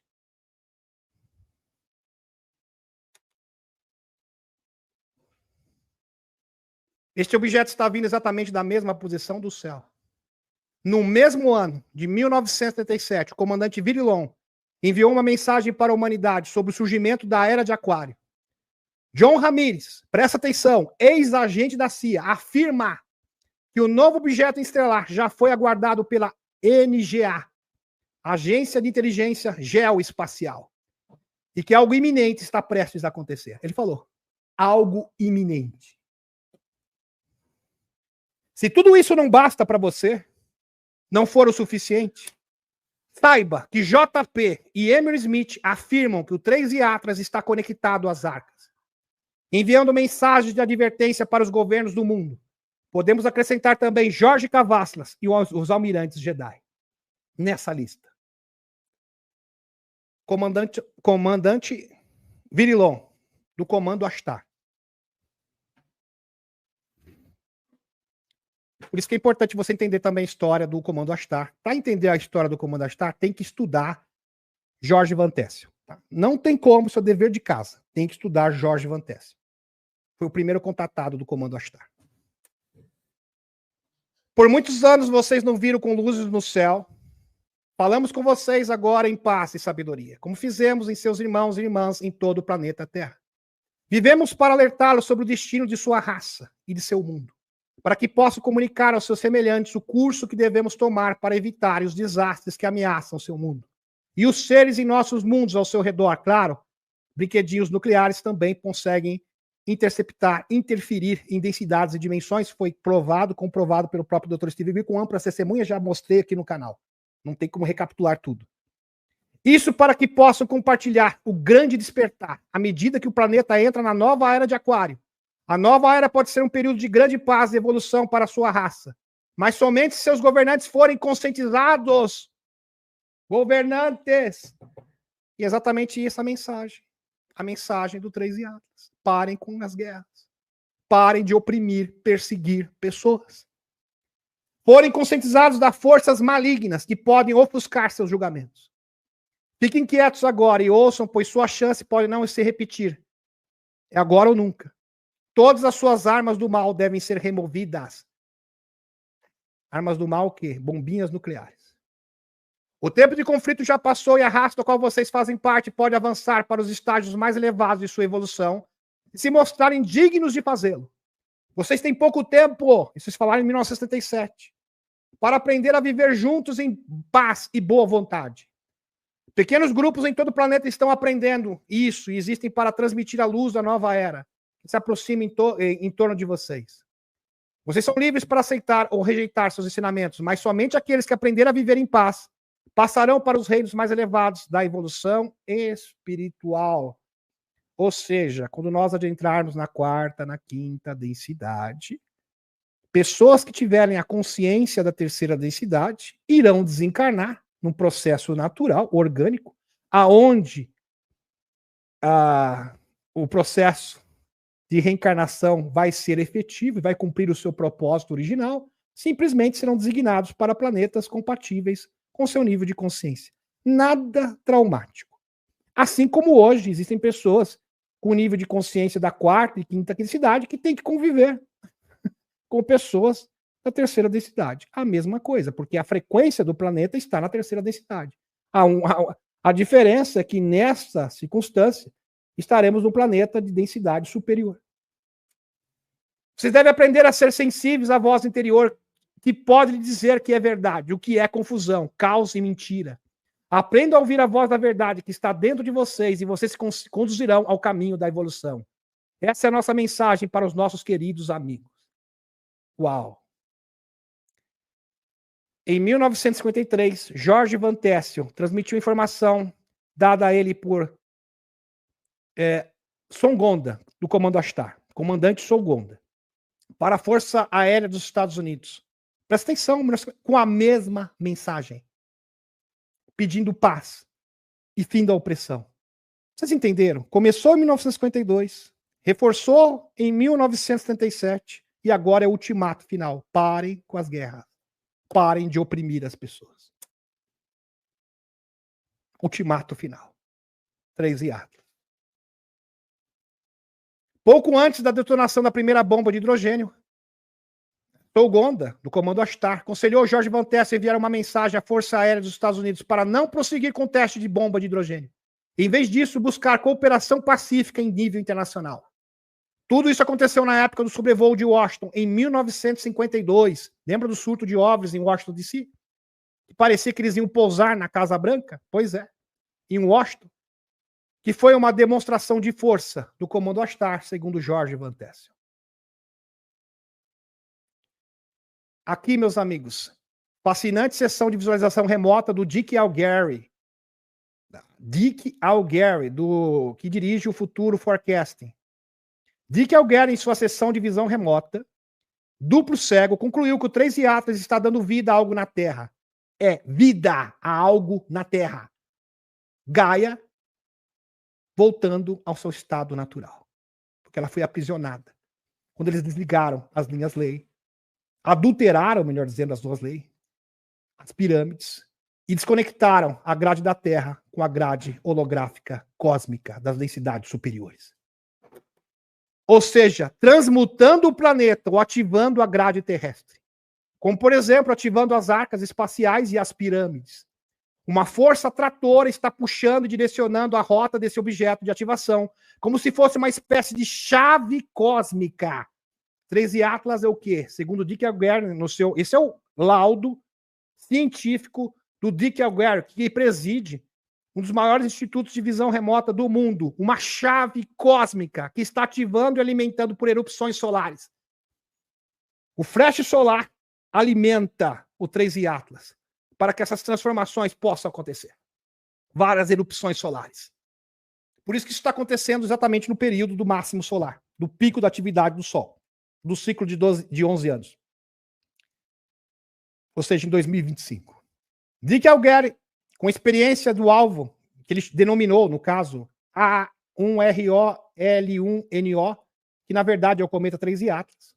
Este objeto está vindo exatamente da mesma posição do céu. No mesmo ano de 1977, o comandante Virilon enviou uma mensagem para a humanidade sobre o surgimento da Era de Aquário. John Ramirez, presta atenção, ex-agente da CIA, afirma que o novo objeto estelar já foi aguardado pela NGA, Agência de Inteligência Geoespacial, e que algo iminente está prestes a acontecer. Ele falou, algo iminente. Se tudo isso não basta para você, não for o suficiente, saiba que JP e Emily Smith afirmam que o 3I Atlas está conectado às arcas, enviando mensagens de advertência para os governos do mundo, Podemos acrescentar também Jorge Cavaslas e os almirantes Jedi nessa lista. Comandante Virilon, do Comando Ashtar. Por isso que é importante você entender também a história do Comando Ashtar. Para entender a história do Comando Ashtar, tem que estudar Jorge Van Tessel. Tá? Não tem como, seu dever de casa. Tem que estudar Jorge Van Tessel. Foi o primeiro contatado do Comando Ashtar. Por muitos anos vocês não viram com luzes no céu. Falamos com vocês agora em paz e sabedoria, como fizemos em seus irmãos e irmãs em todo o planeta Terra. Vivemos para alertá-los sobre o destino de sua raça e de seu mundo, para que possam comunicar aos seus semelhantes o curso que devemos tomar para evitar os desastres que ameaçam seu mundo. E os seres em nossos mundos ao seu redor, claro, brinquedinhos nucleares também conseguem interceptar, interferir em densidades e dimensões. Foi comprovado pelo próprio Dr. Steve Biko, com amplas testemunhas, já mostrei aqui no canal. Não tem como recapitular tudo. Isso para que possam compartilhar o grande despertar, à medida que o planeta entra na nova era de Aquário. A nova era pode ser um período de grande paz e evolução para a sua raça, mas somente se seus governantes forem conscientizados. Governantes! E exatamente essa a mensagem do 13 Atlas. Parem com as guerras. Parem de oprimir, perseguir pessoas. Forem conscientizados das forças malignas que podem ofuscar seus julgamentos. Fiquem quietos agora e ouçam, pois sua chance pode não se repetir. É agora ou nunca. Todas as suas armas do mal devem ser removidas. Armas do mal o quê? Bombinhas nucleares. O tempo de conflito já passou e a raça do qual vocês fazem parte pode avançar para os estágios mais elevados de sua evolução e se mostrarem dignos de fazê-lo. Vocês têm pouco tempo, isso vocês falaram em 1977, para aprender a viver juntos em paz e boa vontade. Pequenos grupos em todo o planeta estão aprendendo isso e existem para transmitir a luz da nova era que se aproxima em torno de vocês. Vocês são livres para aceitar ou rejeitar seus ensinamentos, mas somente aqueles que aprenderam a viver em paz passarão para os reinos mais elevados da evolução espiritual. Ou seja, quando nós adentrarmos na quarta, na quinta densidade, pessoas que tiverem a consciência da terceira densidade irão desencarnar num processo natural, orgânico, aonde o processo de reencarnação vai ser efetivo e vai cumprir o seu propósito original, simplesmente serão designados para planetas compatíveis com seu nível de consciência. Nada traumático. Assim como hoje existem pessoas com nível de consciência da quarta e quinta densidade que têm que conviver com pessoas da terceira densidade. A mesma coisa, porque a frequência do planeta está na terceira densidade. A diferença é que nessa circunstância estaremos num planeta de densidade superior. Vocês devem aprender a ser sensíveis à voz interior que pode lhe dizer que é verdade, o que é confusão, caos e mentira. Aprendam a ouvir a voz da verdade que está dentro de vocês e vocês se conduzirão ao caminho da evolução. Essa é a nossa mensagem para os nossos queridos amigos. Uau! Em 1953, Jorge Van Tessel transmitiu informação dada a ele por Songonda, do Comando Ashtar, comandante Songonda, para a Força Aérea dos Estados Unidos. Presta atenção, com a mesma mensagem, pedindo paz e fim da opressão. Vocês entenderam? Começou em 1952, reforçou em 1977 e agora é o ultimato final. Parem com as guerras. Parem de oprimir as pessoas. Ultimato final. 13 Atlas. Pouco antes da detonação da primeira bomba de hidrogênio, Songonda, do Comando Ashtar, aconselhou Jorge Van Tessel a enviar uma mensagem à Força Aérea dos Estados Unidos para não prosseguir com o teste de bomba de hidrogênio. Em vez disso, buscar cooperação pacífica em nível internacional. Tudo isso aconteceu na época do sobrevoo de Washington, em 1952. Lembra do surto de ovnis em Washington, D.C.? Que parecia que eles iam pousar na Casa Branca? Pois é, em Washington. Que foi uma demonstração de força do Comando Ashtar, segundo Jorge Van Tessel. Aqui, meus amigos, fascinante sessão de visualização remota do Dick Algary. Dick Algary, que dirige o Futuro Forecasting. Dick Algary, em sua sessão de visão remota, duplo cego, concluiu que o 3 Atlas está dando vida a algo na Terra. É vida a algo na Terra. Gaia voltando ao seu estado natural. Porque ela foi aprisionada. Quando eles desligaram as linhas lei, adulteraram, melhor dizendo, as 2 leis, as pirâmides, e desconectaram a grade da Terra com a grade holográfica cósmica das densidades superiores. Ou seja, transmutando o planeta ou ativando a grade terrestre. Como, por exemplo, ativando as arcas espaciais e as pirâmides. Uma força atratora está puxando e direcionando a rota desse objeto de ativação, como se fosse uma espécie de chave cósmica. 3 Atlas é o quê? Segundo Dick Alguer, esse é o laudo científico do Dick Alguer, que preside um dos maiores institutos de visão remota do mundo, uma chave cósmica que está ativando e alimentando por erupções solares. O flash solar alimenta o 3 Atlas para que essas transformações possam acontecer. Várias erupções solares. Por isso que isso está acontecendo exatamente no período do máximo solar, do pico da atividade do Sol, do ciclo de 11 anos. Ou seja, em 2025. Dick Alguer, com experiência do alvo, que ele denominou, no caso, A1ROL1NO, que na verdade é o cometa 3 Atlas.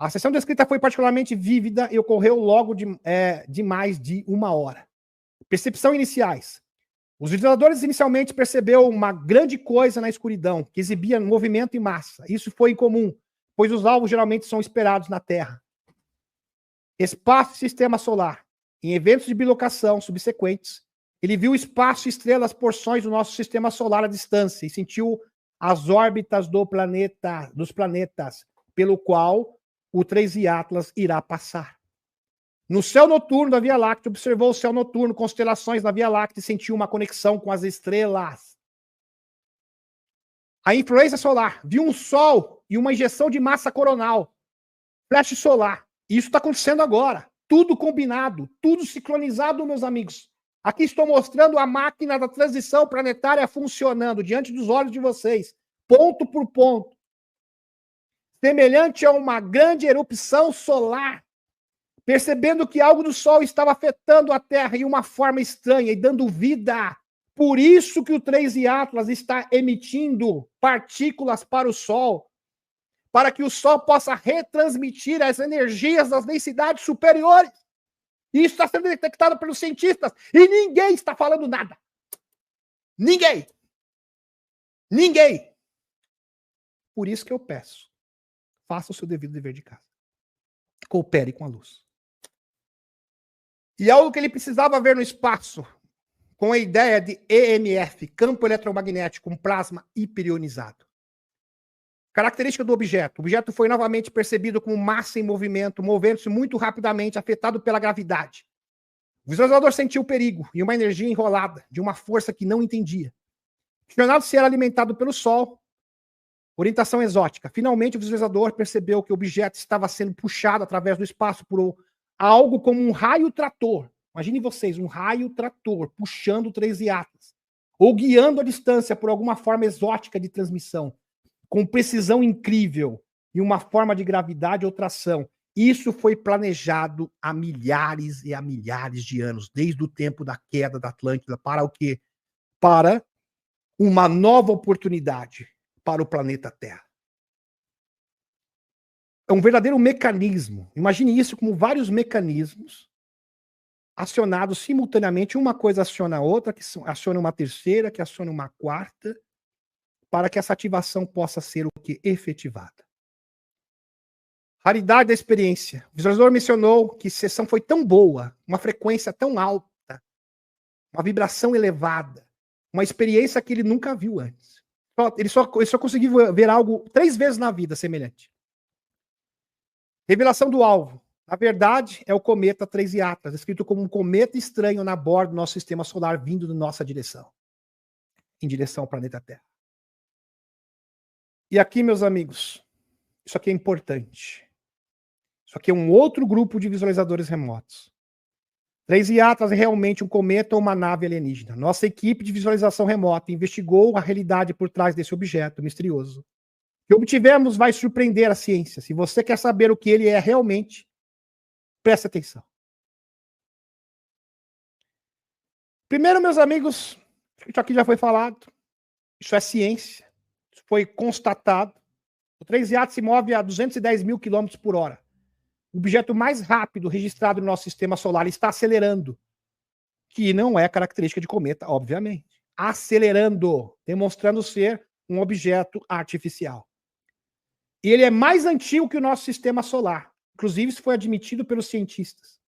A sessão descrita foi particularmente vívida e ocorreu logo de mais de 1 hora. Percepção iniciais. Os visualizadores inicialmente perceberam uma grande coisa na escuridão, que exibia movimento em massa. Isso foi incomum, pois os alvos geralmente são esperados na Terra. Espaço e sistema solar. Em eventos de bilocação subsequentes, ele viu espaço e estrelas, porções do nosso sistema solar à distância e sentiu as órbitas dos planetas, pelo qual o 3 Atlas irá passar. No céu noturno da Via Láctea, observou o céu noturno, constelações na Via Láctea e sentiu uma conexão com as estrelas. A influência solar. Viu um sol e uma injeção de massa coronal. Flash solar. Isso está acontecendo agora. Tudo combinado, tudo sincronizado, meus amigos. Aqui estou mostrando a máquina da transição planetária funcionando diante dos olhos de vocês, ponto por ponto. Semelhante a uma grande erupção solar, percebendo que algo do Sol estava afetando a Terra em uma forma estranha e dando vida. Por isso que o 3 Atlas está emitindo partículas para o Sol, para que o Sol possa retransmitir as energias das densidades superiores. Isso está sendo detectado pelos cientistas e ninguém está falando nada. Ninguém. Ninguém. Por isso que eu peço, faça o seu devido dever de casa. Coopere com a luz. E algo que ele precisava ver no espaço, com a ideia de EMF, campo eletromagnético, um plasma hiperionizado. Característica do objeto. O objeto foi novamente percebido como massa em movimento, movendo-se muito rapidamente, afetado pela gravidade. O visualizador sentiu o perigo e uma energia enrolada, de uma força que não entendia. Questionado se era alimentado pelo Sol. Orientação exótica. Finalmente, o visualizador percebeu que o objeto estava sendo puxado através do espaço por algo como um raio trator. Imagine vocês, um raio trator puxando o 3 Atlas, ou guiando a distância por alguma forma exótica de transmissão, com precisão incrível e uma forma de gravidade ou tração. Isso foi planejado há milhares e há milhares de anos, desde o tempo da queda da Atlântida, para o quê? Para uma nova oportunidade para o planeta Terra. É um verdadeiro mecanismo. Imagine isso como vários mecanismos acionados simultaneamente. Uma coisa aciona a outra, que aciona uma terceira, que aciona uma quarta, para que essa ativação possa ser o que? Efetivada. Raridade da experiência. O visualizador mencionou que a sessão foi tão boa, uma frequência tão alta, uma vibração elevada, uma experiência que ele nunca viu antes. Ele só conseguiu ver algo 3 vezes na vida semelhante. Revelação do alvo. Na verdade, é o cometa 3 Atlas, descrito como um cometa estranho na borda do nosso sistema solar, vindo da nossa direção, em direção ao planeta Terra. E aqui, meus amigos, isso aqui é importante. Isso aqui é um outro grupo de visualizadores remotos. 3 Atlas é realmente um cometa ou uma nave alienígena. Nossa equipe de visualização remota investigou a realidade por trás desse objeto misterioso que obtivemos vai surpreender a ciência. Se você quer saber o que ele é realmente, preste atenção. Primeiro, meus amigos, isso aqui já foi falado, isso é ciência, isso foi constatado. O 3IAT se move a 210 mil quilômetros por hora. O objeto mais rápido registrado no nosso sistema solar está acelerando, que não é característica de cometa, obviamente. Acelerando, demonstrando ser um objeto artificial. E ele é mais antigo que o nosso sistema solar. Inclusive, isso foi admitido pelos cientistas.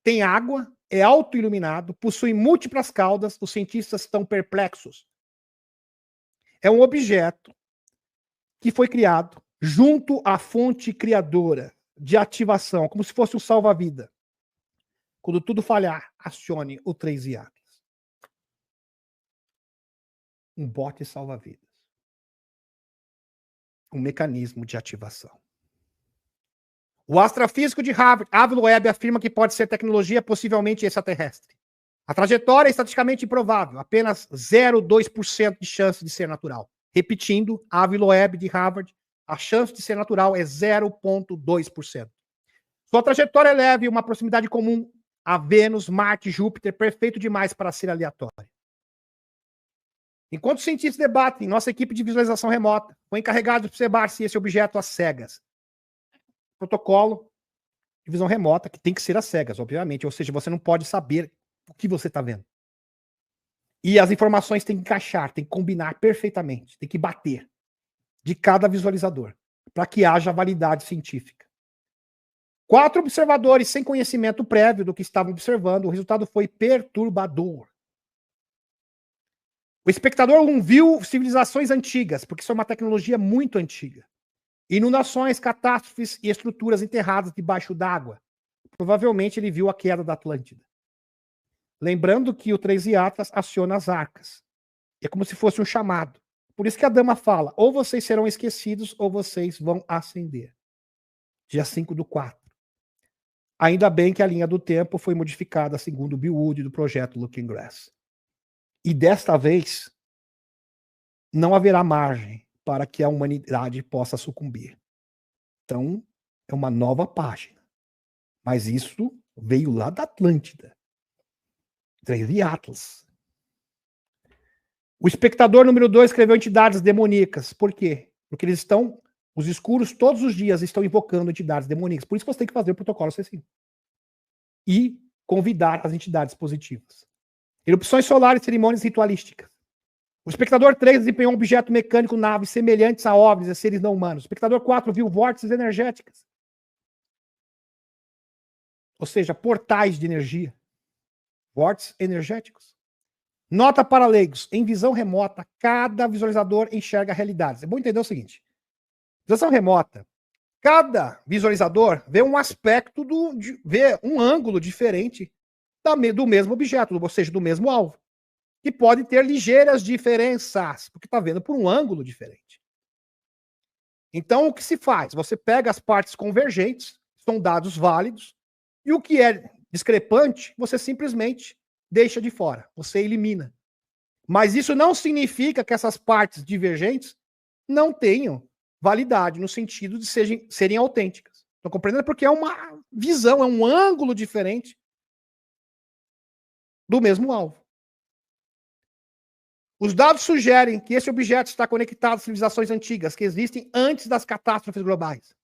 Tem água, é autoiluminado, possui múltiplas caudas, os cientistas estão perplexos. É um objeto que foi criado junto à fonte criadora de ativação, como se fosse um salva-vida. Quando tudo falhar, acione o 3IAT. Um bote salva-vidas. Um mecanismo de ativação. O astrofísico de Harvard, Avi Loeb, afirma que pode ser tecnologia possivelmente extraterrestre. A trajetória é estatisticamente improvável, apenas 0,2% de chance de ser natural. Repetindo, Avi Loeb de Harvard, a chance de ser natural é 0,2%. Sua trajetória leva uma proximidade comum a Vênus, Marte e Júpiter, perfeito demais para ser aleatório. Enquanto os cientistas debatem, nossa equipe de visualização remota foi encarregada de observar se esse objeto às cegas. Protocolo de visão remota, que tem que ser às cegas, obviamente. Ou seja, você não pode saber o que você está vendo. E as informações têm que encaixar, têm que combinar perfeitamente, tem que bater de cada visualizador, para que haja validade científica. 4 observadores sem conhecimento prévio do que estavam observando, o resultado foi perturbador. O espectador 1 viu civilizações antigas, porque isso é uma tecnologia muito antiga. Inundações, catástrofes e estruturas enterradas debaixo d'água. Provavelmente ele viu a queda da Atlântida. Lembrando que o 3IAT aciona as arcas. É como se fosse um chamado. Por isso que a dama fala, ou vocês serão esquecidos, ou vocês vão ascender. Dia 5/4. Ainda bem que a linha do tempo foi modificada segundo o Bill Wood do projeto Looking Glass. E desta vez, não haverá margem para que a humanidade possa sucumbir. Então, é uma nova página. Mas isso veio lá da Atlântida. 3IAT. O espectador número 2 escreveu entidades demoníacas. Por quê? Porque os escuros todos os dias estão invocando entidades demoníacas. Por isso você tem que fazer o protocolo C5. E convidar as entidades positivas. Erupções solares, cerimônias ritualísticas. O espectador 3 desempenhou um objeto mecânico, naves semelhantes a OVNIs e seres não humanos. O espectador 4 viu vórtices energéticas. Ou seja, portais de energia. Vórtices energéticos. Nota para leigos. Em visão remota, cada visualizador enxerga realidades. É bom entender o seguinte. Visão remota. Cada visualizador vê um aspecto, vê um ângulo diferente do mesmo objeto, ou seja, do mesmo alvo. Que pode ter ligeiras diferenças, porque está vendo por um ângulo diferente. Então, o que se faz? Você pega as partes convergentes, são dados válidos, e o que é discrepante, você simplesmente deixa de fora, você elimina. Mas isso não significa que essas partes divergentes não tenham validade, no sentido de serem autênticas. Estão compreendendo? Porque é uma visão, é um ângulo diferente do mesmo alvo. Os dados sugerem que esse objeto está conectado às civilizações antigas, que existem antes das catástrofes globais.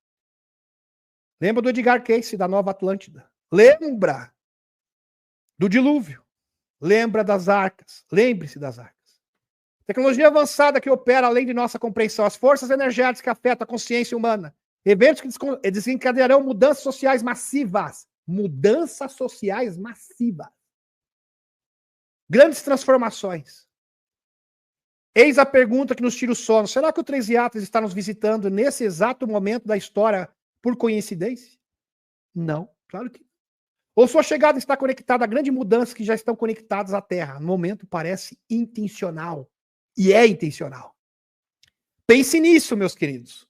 Lembra do Edgar Cayce, da Nova Atlântida? Lembra do dilúvio? Lembra das arcas? Lembre-se das arcas. Tecnologia avançada que opera além de nossa compreensão. As forças energéticas que afetam a consciência humana. Eventos que desencadearão mudanças sociais massivas. Mudanças sociais massivas. Grandes transformações. Eis a pergunta que nos tira o sono. Será que o 3IAT está nos visitando nesse exato momento da história por coincidência? Não, claro que não. Ou sua chegada está conectada a grandes mudanças que já estão conectadas à Terra. No momento parece intencional. E é intencional. Pense nisso, meus queridos.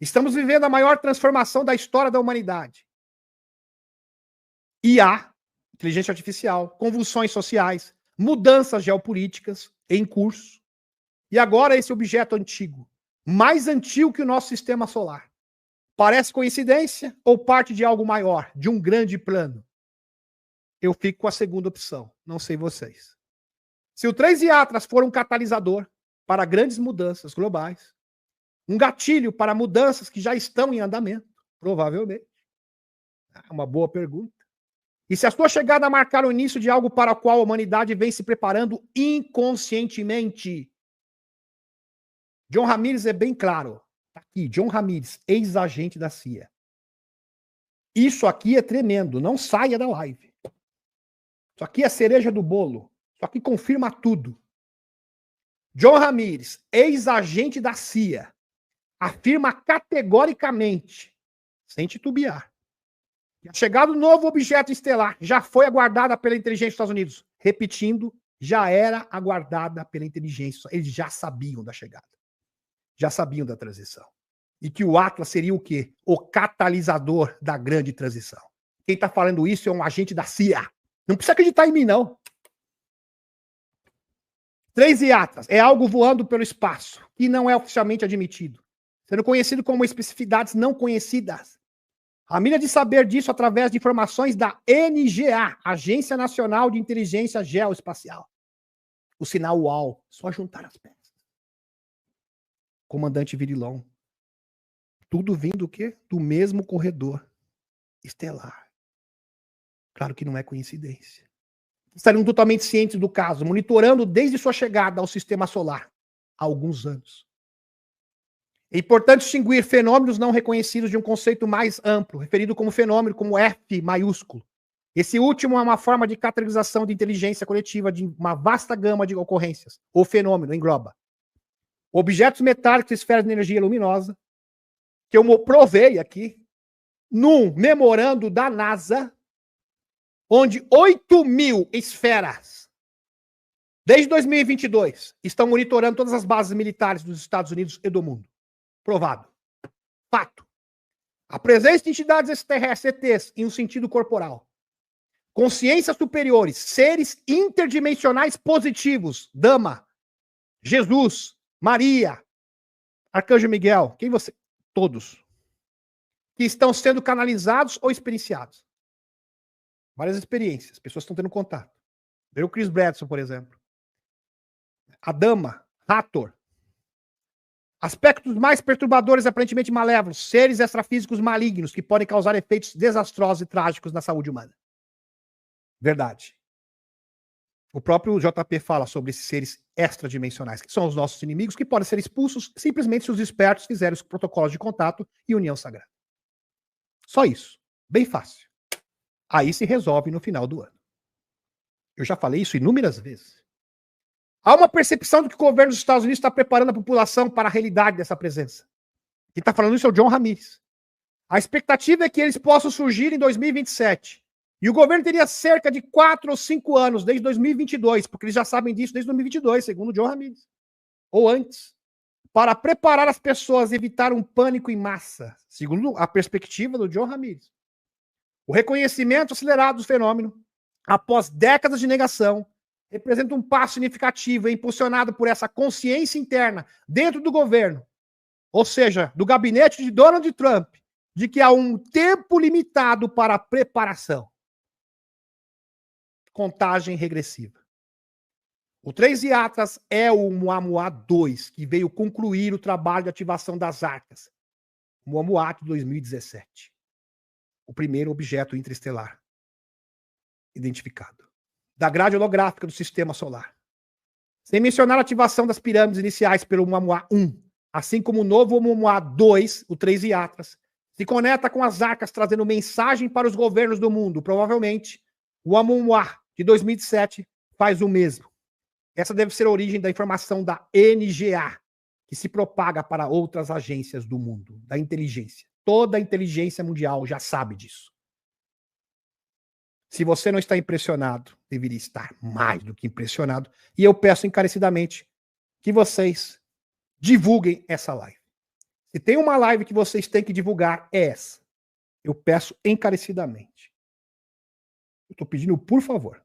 Estamos vivendo a maior transformação da história da humanidade. IA, inteligência artificial, convulsões sociais, mudanças geopolíticas em curso. E agora esse objeto antigo. mais antigo que o nosso sistema solar. Parece coincidência ou parte de algo maior, de um grande plano? Eu fico com a segunda opção, não sei vocês. Se o 3 Iatras for um catalisador para grandes mudanças globais, um gatilho para mudanças que já estão em andamento, provavelmente. É uma boa pergunta. E se a sua chegada marcar o início de algo para o qual a humanidade vem se preparando inconscientemente? John Ramirez é bem claro. Tá aqui, John Ramirez, ex-agente da CIA. Isso aqui é tremendo, não saia da live. Isso aqui é a cereja do bolo. Isso aqui confirma tudo. John Ramirez, ex-agente da CIA, afirma categoricamente, sem titubear, que a chegada do novo objeto estelar já foi aguardada pela inteligência dos Estados Unidos. Repetindo, já era aguardada pela inteligência. Eles já sabiam da chegada. Já sabiam da transição. E que o Atlas seria o quê? O catalisador da grande transição. Quem está falando isso é um agente da CIA. Não precisa acreditar em mim, não. 3 Iatras é algo voando pelo espaço, que não é oficialmente admitido, sendo conhecido como especificidades não conhecidas. A mira de saber disso através de informações da NGA, Agência Nacional de Inteligência Geoespacial. O sinal UAU, só juntar as peças. Comandante Virilão. Tudo vindo do quê? Do mesmo corredor estelar. Claro que não é coincidência. Estariam totalmente cientes do caso, monitorando desde sua chegada ao sistema solar, há alguns anos. É importante distinguir fenômenos não reconhecidos de um conceito mais amplo, referido como fenômeno como F maiúsculo. Esse último é uma forma de categorização de inteligência coletiva de uma vasta gama de ocorrências. O fenômeno engloba objetos metálicos e esferas de energia luminosa, que eu provei aqui, num memorando da NASA, onde 8.000 esferas, desde 2022, estão monitorando todas as bases militares dos Estados Unidos e do mundo. Provado. Fato. A presença de entidades extraterrestres, ETs, em um sentido corporal. Consciências superiores, seres interdimensionais positivos, Dama, Jesus, Maria, Arcanjo Miguel, quem você... Todos. Que estão sendo canalizados ou experienciados. Várias experiências, pessoas estão tendo contato. Veio o Chris Bradson, por exemplo. A Dama, Hathor. Aspectos mais perturbadores, aparentemente malévolos, seres extrafísicos malignos que podem causar efeitos desastrosos e trágicos na saúde humana. Verdade. O próprio JP fala sobre esses seres extradimensionais, que são os nossos inimigos, que podem ser expulsos simplesmente se os espertos fizerem os protocolos de contato e união sagrada. Só isso. Bem fácil. Aí se resolve no final do ano. Eu já falei isso inúmeras vezes. Há uma percepção de que o governo dos Estados Unidos está preparando a população para a realidade dessa presença. Quem está falando isso é o John Ramirez. A expectativa é que eles possam surgir em 2027. E o governo teria cerca de 4 ou 5 anos, desde 2022, porque eles já sabem disso desde 2022, segundo o John Ramirez. Ou antes. Para preparar as pessoas a evitar um pânico em massa, segundo a perspectiva do John Ramirez. O reconhecimento acelerado do fenômeno, após décadas de negação, representa um passo significativo impulsionado por essa consciência interna dentro do governo, ou seja, do gabinete de Donald Trump, de que há um tempo limitado para a preparação. Contagem regressiva. O 3 Iatras é o Oumuamua 2, que veio concluir o trabalho de ativação das arcas. O Oumuamua de 2017. O primeiro objeto interestelar identificado. Da grade holográfica do sistema solar. Sem mencionar a ativação das pirâmides iniciais pelo Oumuamua 1, assim como o novo Oumuamua 2, o 3 Iatras, se conecta com as arcas trazendo mensagem para os governos do mundo. Provavelmente, o Oumuamua de 2007 faz o mesmo. Essa deve ser a origem da informação da NGA, que se propaga para outras agências do mundo, da inteligência. Toda a inteligência mundial já sabe disso. Se você não está impressionado, deveria estar mais do que impressionado. E eu peço encarecidamente que vocês divulguem essa live. Se tem uma live que vocês têm que divulgar, é essa. Eu peço encarecidamente. Eu estou pedindo, por favor.